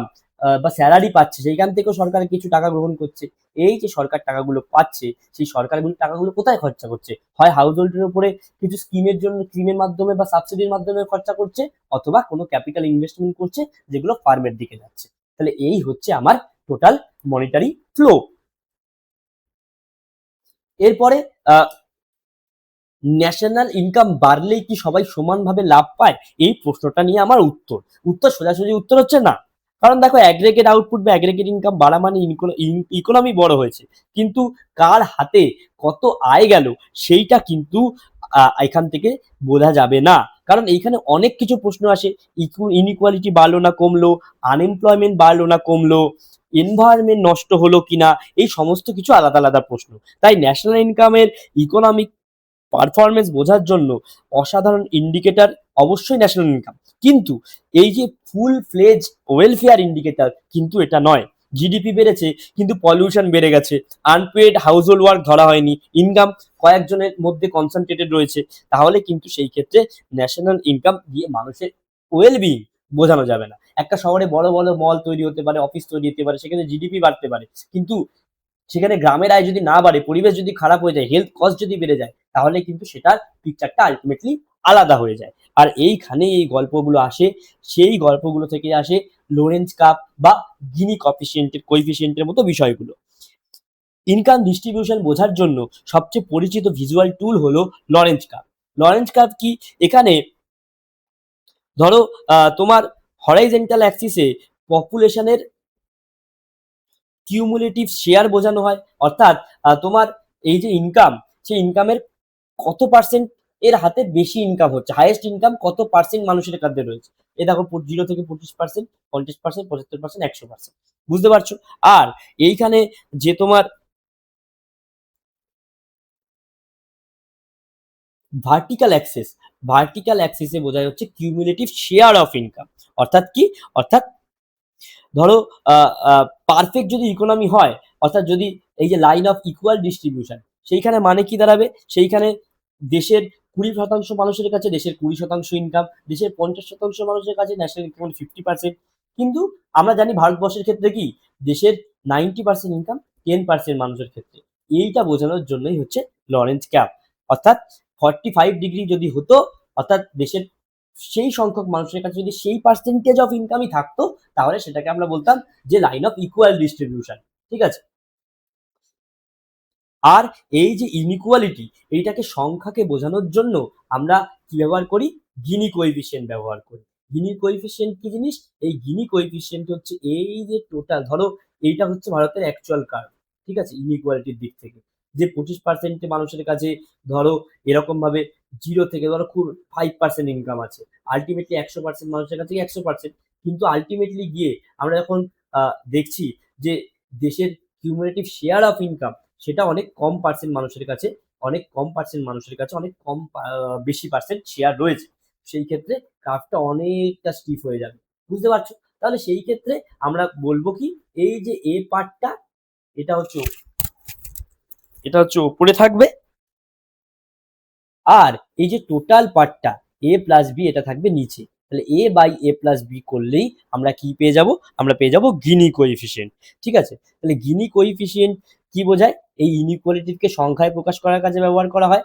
বা স্যালারি পাচ্ছে, সেইখান থেকেও সরকার কিছু টাকা গ্রহণ করছে। এই যে সরকার টাকাগুলো পাচ্ছে, সেই সরকারগুলো টাকাগুলো কোথায় খরচা করছে, হয় হাউস হোল্ডের উপরে কিছু স্কিমের জন্য, স্কিমের মাধ্যমে বা সাবসিডির মাধ্যমে খরচা করছে, অথবা কোনো ক্যাপিটাল ইনভেস্টমেন্ট করছে যেগুলো ফার্মের দিকে যাচ্ছে। তাহলে এই হচ্ছে আমার টোটাল মনিটারি ফ্লো। এরপরে ন্যাশনাল ইনকাম বাড়লেই কি সবাই সমানভাবে লাভ পায়, এই প্রশ্নটা নিয়ে আমার উত্তর সোজাসুজি উত্তর হচ্ছে না। কারণ দেখো অ্যাগ্রেগেট আউটপুট বা অ্যাগ্রেগেট ইনকাম বাড়া মানে ইকোনমি বড় হয়েছে, কিন্তু কার হাতে কত আয় গেল সেইটা কিন্তু এখান থেকে বোঝা যাবে না। কারণ এইখানে অনেক কিছু প্রশ্ন আসে, ইনইকুয়ালিটি বাড়লো না কমলো, আনএমপ্লয়মেন্ট বাড়লো না কমলো, এনভায়রনমেন্ট নষ্ট হলো কিনা, এই সমস্ত কিছু আলাদা আলাদা প্রশ্ন। তাই ন্যাশনাল ইনকামের ইকোনমিক পারফরমেন্স বোঝার জন্য অসাধারণ ইন্ডিকেটর অবশ্যই ন্যাশনাল ইনকাম, কিন্তু এই যে ফুল ফ্লেজ ওয়েলফেয়ার ইন্ডিকেটর কিন্তু এটা নয়। জিডিপি বেড়েছে কিন্তু পলিউশন বেড়ে গেছে, আনপেড হাউস হোল্ড ওয়ার্ক ধরা হয়নি, ইনকাম কয়েকজনের মধ্যে কনসেন্ট্রেটেড রয়েছে, তাহলে কিন্তু সেই ক্ষেত্রে ন্যাশনাল ইনকাম দিয়ে মানুষের ওয়েলবিং বোঝানো যাবে না। একটা শহরে বড় বড় মল তৈরি হতে পারে, অফিস তৈরি হতে পারে, সেখানে জিডিপি বাড়তে পারে, কিন্তু সেখানে গ্রামের আয় যদি না বাড়ে, পরিবেশ যদি খারাপ হয়ে যায়, হেলথ কস্ট যদি বেড়ে যায়, তাহলে কিন্তু সেটার পিকচারটা আলটিমেটলি আলাদা হয়ে যায়। আর এইখানে এই গল্পগুলো আসে, সেই গল্পগুলো থেকে আসে লোরেন্জ কাপ বা গিনি কোএফিসিয়েন্টের মতো বিষয়গুলো। ইনকাম ডিস্ট্রিবিউশন বোঝার জন্য সবচেয়ে পরিচিত ভিজুয়াল টুল হলো লরেন্জ কাপ। লরেন্জ কাপ কি? এখানে ধরো তোমার হরাইজেন্টাল অ্যাক্সিসে পপুলেশনের কিউমুলেটিভ শেয়ার বোঝানো হয়, অর্থাৎ তোমার এই যে ইনকাম, সেই ইনকামের কত পার্সেন্ট এর হাতে বেশি ইনকাম হচ্ছে, হাইয়েস্ট ইনকাম কত পার্সেন্ট মানুষের কাছে রয়েছে। এ দেখো 0 থেকে 25%, 50%, 75%, 100%, বুঝতে পারছো? আর এইখানে যে তোমার ভার্টিক্যাল অ্যাক্সিসে বোঝা যাচ্ছে কিউমুলেটিভ শেয়ার অফ ইনকাম। অর্থাৎ কি? অর্থাৎ ধরো পারফেক্ট যদি ইকোনমি হয়, অর্থাৎ যদি এই যে লাইন অফ ইকুয়াল ডিস্ট্রিবিউশন, সেইখানে মানে কি দাঁড়াবে? সেইখানে দেশের 20% মানুষের কাছে দেশের 20% ইনকাম, দেশের 50% মানুষের কাছে ন্যাশনাল ইনকাম 50%। কিন্তু আমরা জানি ভারতবর্ষের ক্ষেত্রে কি, দেশের 90% ইনকাম 10% মানুষের ক্ষেত্রে। এইটা বোঝানোর জন্যই হচ্ছে লরেন্জ ক্যাপ। অর্থাৎ 45 ডিগ্রি যদি হতো, অর্থাৎ দেশের সেই সংখ্যক মানুষের কাছে যদি সেই পার্সেন্টেজ অফ ইনকামই থাকতো, তাহলে সেটাকে আমরা বলতাম যে লাইন অফ ইকুয়াল ডিস্ট্রিবিউশন। ঠিক আছে? আর এই যে ইনইকুয়ালিটি, এইটাকে সংখ্যাকে বোঝানোর জন্য আমরা কি ব্যবহার করি? গিনি কোএফিসিয়েন্ট ব্যবহার করি। গিনি কোএফিসিয়েন্ট কি জিনিস? এই গিনি কোএফিসিয়েন্ট হচ্ছে এই যে টোটাল, ধরো এইটা হচ্ছে ভারতের অ্যাকচুয়াল কার্ভ, ঠিক আছে, ইনইকুয়ালিটির দিক থেকে, যে 25% মানুষের কাছে ধরো এরকম ভাবে 0 থেকে ধরো খুব 5% ইনকাম আছে, আলটিমেটলি 100% মানুষের কাছে 100%। কিন্তু আলটিমেটলি গিয়ে আমরা যখন দেখছি যে দেশের কিউমুলেটিভ শেয়ার অফ ইনকাম, সেটা অনেক কম পার্সেন্ট মানুষের কাছে, অনেক কম বেশি পার্সেন্ট শেয়ার রয়েছে। সেই ক্ষেত্রে গ্রাফটা অনেকটা স্টিফ হয়ে যাবে, বুঝতে পারছো? তাহলে সেই ক্ষেত্রে আমরা বলবো কি, এই যে এ পার্টটা, এটা হচ্ছে উপরে থাকবে, আর এই যে টোটাল পার্টটা এ প্লাস বি, এটা থাকবে নিচে। তাহলে এ বাই এ প্লাস বি করলেই আমরা কি পেয়ে যাব? আমরা পেয়ে যাব গিনি কোএফিসিয়েন্ট। ঠিক আছে? তাহলে গিনি কোএফিসিয়েন্ট কি বোঝায়? এই ইনইকুয়ালিটিকে সংখ্যায় প্রকাশ করার কাজে ব্যবহার করা হয়।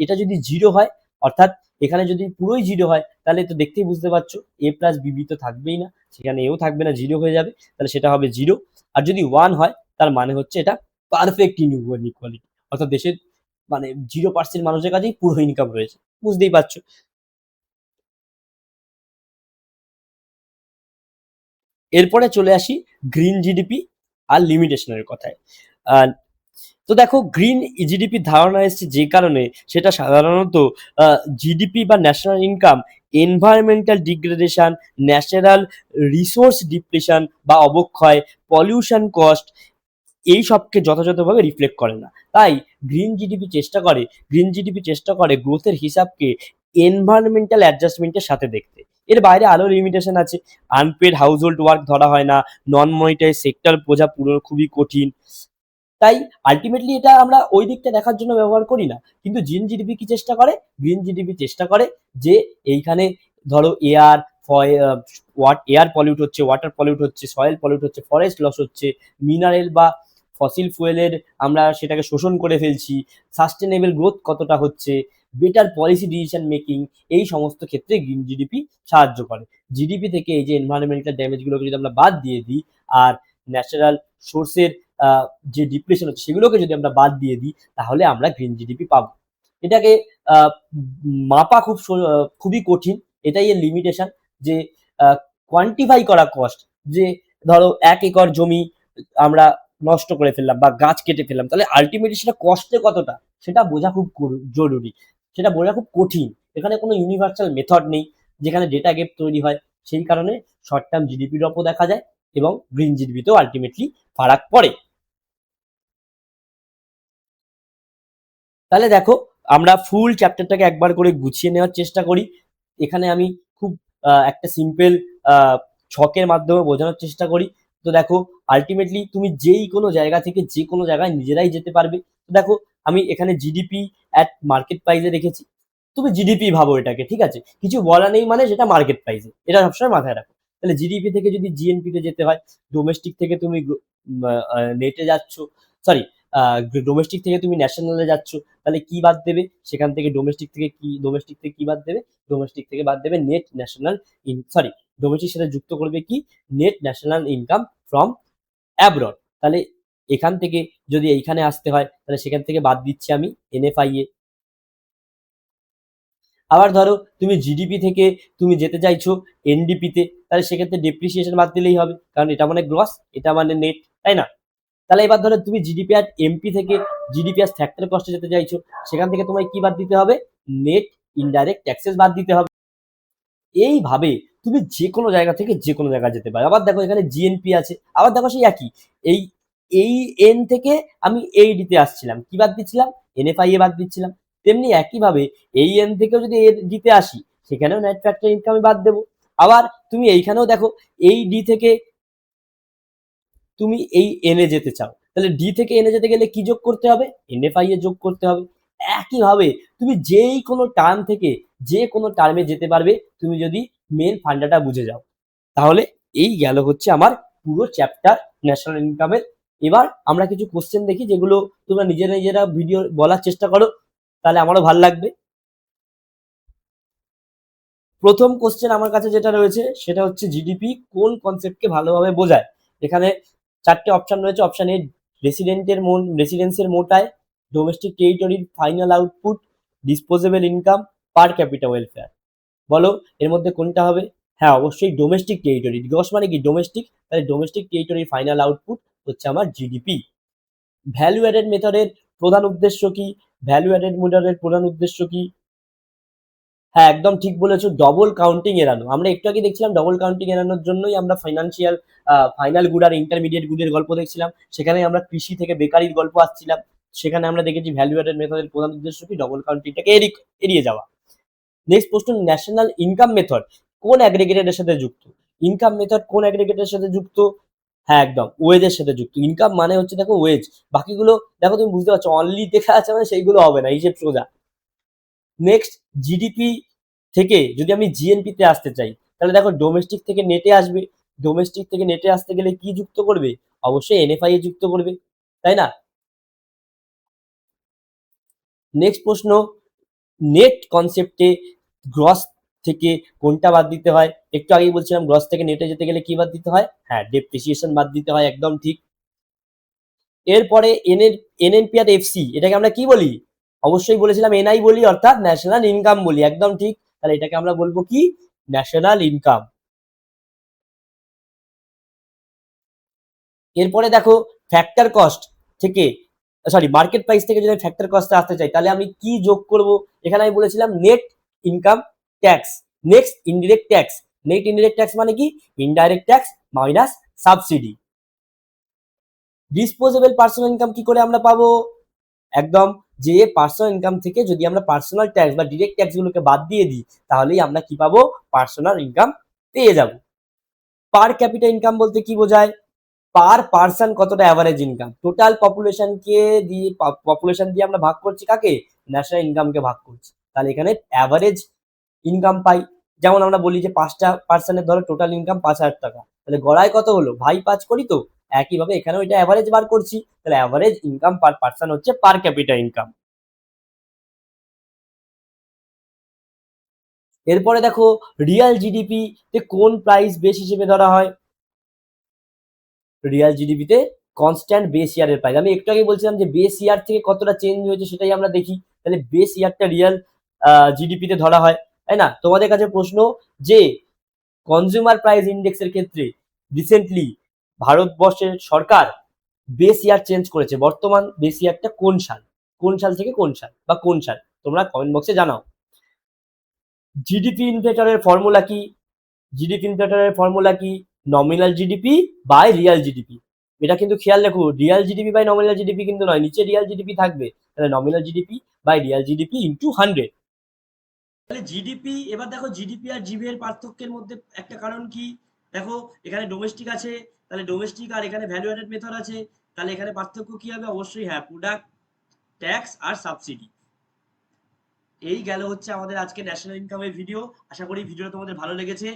এটা যদি 0 হয়, অর্থাৎ এখানে যদি পুরোই 0 হয়, তাহলে তো দেখতেই বুঝতে পারছো এ প্লাস বি তো থাকবেই না, সেখানে এও থাকবে না, 0 হয়ে যাবে, তাহলে সেটা হবে 0। আর যদি 1 হয়, তার মানে হচ্ছে এটা পারফেক্ট ইনইকুয়ালিটি, অর্থাৎ দেশের মানে 0% মানুষের কাছেই পুরো ইনকাম রয়েছে, বুঝতেই পারছো। এরপরে চলে আসি গ্রিন জিডিপি আর লিমিটেশনের কথায়। আহ, তো দেখো, গ্রিন জিডিপির ধারণা এসেছে যে কারণে, সেটা সাধারণত জিডিপি বা national income environmental degradation, natural resource depletion বা অবক্ষয়, পলিউশন কস্ট, এই সবকে যথাযথভাবে রিফ্লেক্ট করে না। তাই গ্রিন জিডিপি চেষ্টা করে গ্রোথের হিসাবকে এনভায়রনমেন্টাল অ্যাডজাস্টমেন্টের সাথে দেখতে। এর বাইরে আরো লিমিটেশন আছে। আনপেড হাউস হোল্ড ওয়ার্ক ধরা হয় না, নন মনিটারি সেক্টর বোঝা পুরো খুবই কঠিন। তাই আলটিমেটলি এটা আমরা ওই দিকটা দেখার জন্য ব্যবহার করি না। কিন্তু গ্রিন জিডিপি চেষ্টা করে যে এইখানে ধরো এয়ার পলিউট হচ্ছে, ওয়াটার পলিউট হচ্ছে, সয়েল পলিউট হচ্ছে, ফরেস্ট লস হচ্ছে, মিনারেল বা ফসিল ফুয়েলের আমরা সেটাকে শোষণ করে ফেলছি, সাস্টেনেবল গ্রোথ কতটা হচ্ছে, বেটার পলিসি ডিসিশন মেকিং, এই সমস্ত ক্ষেত্রে গ্রিন জিডিপি সাহায্য করে। জিডিপি থেকে এই যে এনভায়রনমেন্টাল ড্যামেজগুলোকে যদি আমরা বাদ দিয়ে দিই, আর ন্যাচারাল সোর্সের যে ডিপ্রেশন হচ্ছে সেগুলোকে যদি আমরা বাদ দিয়ে দিই, তাহলে আমরা গ্রিন জিডিপি পাবো। এটাকে মাপা খুবই কঠিন, এটাই এর লিমিটেশন, যে কোয়ান্টিফাই করা কস্ট, যে ধরো 1 একর জমি আমরা নষ্ট করে ফেললাম বা গাছ কেটে ফেললাম, তাহলে আলটিমেটলি সেটা কষ্টে কতটা, সেটা বোঝা খুব জরুরি, সেটা বোঝা খুব কঠিন। এখানে কোনো ইউনিভার্সাল মেথড নেই যেখানে ডেটা গেপ তৈরি হয়। সেই কারণে শর্ট টার্ম জিডিপির ড্রপও দেখা যায় এবং গ্রিন জিডিপিতেও আলটিমেটলি ফারাক পড়ে। তাহলে দেখো, আমরা ফুল চ্যাপ্টারটাকে একবার করে গুছিয়ে নেওয়ার চেষ্টা করি। এখানে আমি খুব একটা সিম্পল ছকের মাধ্যমে বোঝানোর চেষ্টা করি। তো দেখো, আলটিমেটলি তুমি যেই কোনো জায়গা থেকে যে কোনো জায়গায় নিজেরাই যেতে পারবে। তো দেখো, আমি এখানে জিডিপি অ্যাট মার্কেট প্রাইসে রেখেছি। তুমি জিডিপি ভাবো এটাকে, ঠিক আছে, কিছু বলা নেই, মানে যেটা মার্কেট প্রাইসে, এটা সবসময় মাথায় রাখো। তাহলে জিডিপি থেকে যদি জিএনপি তে যেতে হয়, ডোমেস্টিক থেকে তুমি নেটে যাচ্ছ, সরি, ডোমেস্টিক থেকে তুমি ন্যাশনালে যাচ্ছ, তাহলে কি বাদ দেবে সেখান থেকে? ডোমেস্টিক থেকে কি বাদ দেবে? ডোমেস্টিক থেকে বাদ দেবে নেট ন্যাশনাল সরি, ডোমেস্টিক সাথে যুক্ত করবে কি? Net national income from abroad. তাহলে এখান থেকে যদি এইখানে আসতে হয়, তাহলে সেখান থেকে বাদ দিচ্ছি আমি এনএফআইএ। আবার ধরো তুমি জিডিপি থেকে তুমি যেতে চাইছো এনডিপি তে, তাহলে সেক্ষেত্রে ডেপ্রিসিয়েশন বাদ দিলেই হবে, কারণ এটা মানে গ্রস, এটা মানে নেট, তাই না? তাহলে এবার ধরো তুমি জিডিপি আর এমপি থেকে জিডিপি আর ফ্যাক্টর কস্টে যেতে চাইছো, সেখান থেকে তোমায় কি বাদ দিতে হবে? নেট ইনডাইরেক্ট ট্যাক্সেস বাদ দিতে হবে। এইভাবে তুমি যে কোনো জায়গা থেকে যে কোনো জায়গায় যেতে পারো। আবার দেখো এখানে জিএনপি আছে, আবার দেখো সেই একই, এই এই এন থেকে আমি এই ডিতে আসছিলাম, কি বাদ দিচ্ছিলাম? এনএফআইএ বাদ দিচ্ছিলাম। তেমনি একইভাবে এই এন থেকেও যদি এ ডিতে আসি, সেখানেও নেট ফ্যাক্টর ইনকাম বাদ দেবো। আবার তুমি এইখানেও দেখো, এই ডি থেকে তুমি এই এনে যেতে চাও, তাহলে ডি থেকে এনে যেতে গেলে কি যোগ করতে হবে? এনএফআইএ যোগ করতে হবে। একইভাবে তুমি যেই কোনো টার্ম থেকে যে কোনো টার্মে যেতে পারবে, তুমি যদি মেন ফান্ডাটা বুঝে যাও। তাহলে এই গেল হচ্ছে আমার পুরো চ্যাপ্টার ন্যাশনাল ইনকামের। এবার আমরা কিছু কোশ্চেন দেখি, যেগুলো তোমরা নিজেরা নিজেরা ভিডিও বলার চেষ্টা করো, তাহলে আমারও ভালো লাগবে। প্রথম কোশ্চেন আমার কাছে যেটা রয়েছে সেটা হচ্ছে, জিডিপি কোন কনসেপ্টকে ভালোভাবে বোঝায়? এখানে চারটে অপশন রয়েছে। অপশন এ, রেসিডেন্সের মোট আয়, ডোমেস্টিক টেরিটরির final output, disposable income, per capita welfare. বলো এর মধ্যে কোনটা হবে? হ্যাঁ, অবশ্যই ডোমেস্টিক টেরিটরি। গ্রস মানে কি? ডোমেস্টিক। তাহলে ডোমেস্টিক টেরিটরির ফাইনাল আউটপুট হচ্ছে আমার জিডিপি। ভ্যালু অ্যাডেড মেথডের প্রধান উদ্দেশ্য কি? ভ্যালু অ্যাডেড মেথডের প্রধান উদ্দেশ্য কি? হ্যাঁ, একদম ঠিক বলেছো, ডবল কাউন্টিং এড়ানো। আমরা একটু আগে দেখছিলাম ডবল কাউন্টিং এড়ানোর জন্যই আমরা ফাইনাল গুড আর ইন্টারমিডিয়েট গুডের গল্প দেখছিলাম। সেখানে আমরা কৃষি থেকে বেকারির গল্প আসছিলাম। সেখানে আমরা দেখেছি ভ্যালু অ্যাডেড মেথডের প্রধান উদ্দেশ্য কি? ডবল কাউন্টিংটাকে এড়িয়ে যাওয়া। নেক্সট প্রশ্ন, ন্যাশনাল ইনকাম মেথড কোন অ্যাগ্রিগেটরের সাথে যুক্ত? ইনকাম মেথড কোন অ্যাগ্রিগেটরের সাথে যুক্ত? হ্যাঁ, একদম ওয়েজের সাথে যুক্ত। ইনকাম মানে হচ্ছে দেখো ওয়েজ, বাকিগুলো দেখো তুমি বুঝতে পারছো, অনলি দেখা আছে মানে সেইগুলো হবে না, হিসেব সোজা। নেক্সট, জিডিপি থেকে যদি আমি জিএনপি তে আসতে চাই, তাহলে দেখো ডোমেস্টিক থেকে নেটে আসবে। ডোমেস্টিক থেকে নেটে আসতে গেলে কি যুক্ত করবে? অবশ্যই এনএফআই এ যুক্ত করবে, তাই না? নেক্সট প্রশ্ন, নেট কনসেপ্টে গ্রস থেকে কোনটা বাদ দিতে হয়? একটু আগেই বলছিলাম গ্রস থেকে নেটে যেতে গেলে কি বাদ দিতে হয়? হ্যাঁ, ডেপ্রিসিয়েশন বাদ দিতে হয়, একদম ঠিক। এরপরে এনএনপি আর এফসি, এটাকে আমরা কি বলি? অবশ্যই বলেছিলাম এনআই বলি, অর্থাৎ ন্যাশনাল ইনকাম বলি, একদম ঠিক। তাহলে এটাকে আমরা বলবো কি? National income. এরপরে দেখো, ফ্যাক্টর কস্ট থেকে, সরি, মার্কেট প্রাইস থেকে যদি ফ্যাক্টর কস্টে আসতে চাই, তাহলে আমি কি যোগ করব? এখানে আমি বলেছিলাম net income tax. Next, indirect tax. Net indirect tax মানে কি? Indirect tax minus subsidy. Disposable personal income কি করে আমরা পাবো? একদম, যে পার্সোনাল ইনকাম থেকে যদি আমরা পার্সোনাল ট্যাক্স বা ডিরেক্ট ট্যাক্স গুলোকে বাদ দিয়ে দিই, তাহলেই আমরা কি পাবো? পার্সোনাল ইনকাম পেয়ে যাব। পার ক্যাপিটা ইনকাম বলতে কি বোঝায়? পার পার্সন কতটা অ্যাভারেজ ইনকাম, টোটাল পপুলেশন দিয়ে আমরা ভাগ করছি কাকে? ন্যাশনাল ইনকামকে ভাগ করছি। তাহলে এখানে অ্যাভারেজ ইনকাম পাই। যেমন আমরা বলি যে 5টা পার্সনের ধরো টোটাল ইনকাম 5,000 টাকা, তাহলে গড়ায় কত হলো? ভাই 5 করি তো। একইভাবে এখানেও এটা অ্যাভারেজ বার করছি, তাহলে অ্যাভারেজ ইনকাম পার পার্সন হচ্ছে পার ক্যাপিটা ইনকাম। এরপরে দেখো, রিয়াল জিডিপি তে কোন প্রাইস বেস হিসেবে ধরা হয়? রিয়াল জিডিপিতে কনস্ট্যান্ট বেস ইয়ারের প্রাইস। আমি একটু আগে বলছিলাম যে বেস ইয়ার থেকে কতটা চেঞ্জ হয়েছে সেটাই আমরা দেখি। তাহলে বেস ইয়ারটা রিয়াল জিডিপিতে ধরা হয়, তাই না? তোমাদের কাছে প্রশ্ন, যে কনজিউমার প্রাইস ইন্ডেক্সের ক্ষেত্রে রিসেন্টলি ভারতবর্ষের সরকার বেস ইয়ার চেঞ্জ করেছে, বর্তমান বেস ইয়ারটা কোন সাল? কোন সাল থেকে কোন সাল বা কোন সাল? তোমরা কমেন্ট বক্সে জানাও। জিডিপি ইনফ্লেটরের ফর্মুলা কি? জিডিপি ইনফ্লেটরের ফর্মুলা কি? Nominal GDP by real GDP. এটা কিন্তু খেয়াল রাখো, real GDP by nominal GDP কিন্তু নয়, নিচে রিয়াল জিডিপি থাকবে, তাহলে nominal GDP by real GDP into 100। তাহলে জিডিপি, এবার দেখো জিডিপি আর জিবি এর পার্থক্যের মধ্যে একটা কারণ কি, দেখো এখানে ডোমেস্টিক আছে, তাহলে ডোমেস্টিক আর এখানে ভ্যালু অ্যাডেড মেথড আছে, তাহলে এখানে পার্থক্য কি হবে, অবশ্যই হ্যাঁ প্রোডাক্ট, ট্যাক্স আর সাবসিডি। এই গেল হচ্ছে আমাদের আজকে ন্যাশনাল ইনকামের ভিডিও। আশা করি ভিডিওটা তোমাদের ভালো লেগেছে।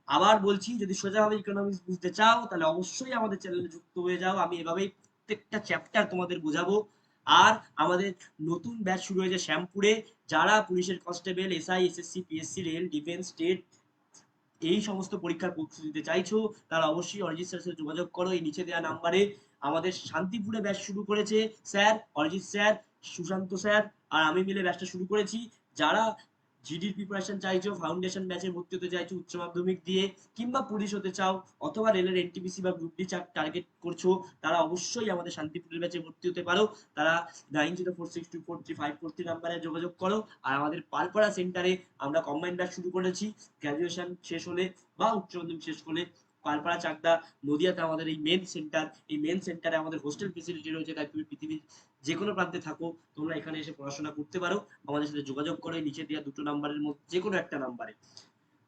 আবার বলছি, যদি সোজাভাবে ইকোনমিক্স বুঝতে চাও তাহলে অবশ্যই আমাদের চ্যানেলে যুক্ত হয়ে যাও। আমি এভাবেই প্রত্যেকটা চ্যাপ্টার তোমাদের বোঝাবো। আর আমাদের নতুন ব্যাচ শুরু হয়েছে শ্যামপুরে। যারা পুলিশের constable, SI, SSC, PSC, rail, defence, state এই সমস্ত পরীক্ষার প্রস্তুতি নিতে চাইছো, তারা অবশ্যই অরিজিৎ স্যারের সাথে যোগাযোগ করো এই নিচে দেওয়া নাম্বারে। আমাদের শান্তিপুরে ব্যাচ শুরু করেছে sir, Arijit sir, Sushant sir আর আমি মিলে ব্যাচটা শুরু করেছি। যারা জিডির প্রিপারেশন চাইছো, ফাউন্ডেশন ব্যাচে ভর্তি হতে চাইছো উচ্চ মাধ্যমিক দিয়ে, কিংবা পুলিশ হতে চাও, অথবা রেলের এনটিপিসি বা গ্রুপ ডি টার্গেট করছো, তারা অবশ্যই আমাদের শান্তিপুরের ব্যাচে ভর্তি হতে পারো। তারা 9046243543 নাম্বারে যোগাযোগ করো। আর আমাদের পালপাড়া সেন্টারে আমরা কম্বাইন্ড ব্যাচ শুরু করেছি, গ্র্যাজুয়েশন শেষ হলে বা উচ্চ মাধ্যমিক শেষ হলে। পালপাড়া, চাকদা, নদিয়াতে আমাদের এই মেন সেন্টার। এই মেন সেন্টারে আমাদের হোস্টেল ফেসিলিটি রয়েছে, তাই তুমি পৃথিবীর যে কোনো প্রান্তে থাকো তোমরা এখানে এসে পড়াশোনা করতে পারো। আমাদের সাথে যোগাযোগ করে নিচে দেওয়া দুটো নাম্বারের মধ্যে যে কোনো একটা নাম্বারে।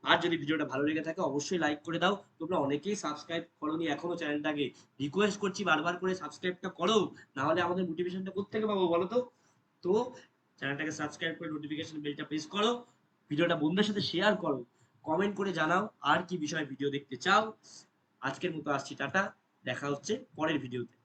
আর যদি ভিডিওটা ভালো লেগে থাকে অবশ্যই লাইক করে দাও। তোমরা অনেকেই সাবস্ক্রাইব করোনি এখনো চ্যানেলটাকে, রিকোয়েস্ট করছি বারবার করে সাবস্ক্রাইবটা করো, না হলে আমাদের মোটিভেশনটা কোত্থেকে পাবো বলো তো। তো চ্যানেলটাকে সাবস্ক্রাইব করে নোটিফিকেশন বেলটা প্রেস করো, ভিডিওটা বন্ধুদের সাথে শেয়ার করো, কমেন্ট করে জানাও আর কি বিষয়ে ভিডিও দেখতে চাও। আজকের মতো আসছি, টাটা, দেখা হচ্ছে পরের ভিডিওতে।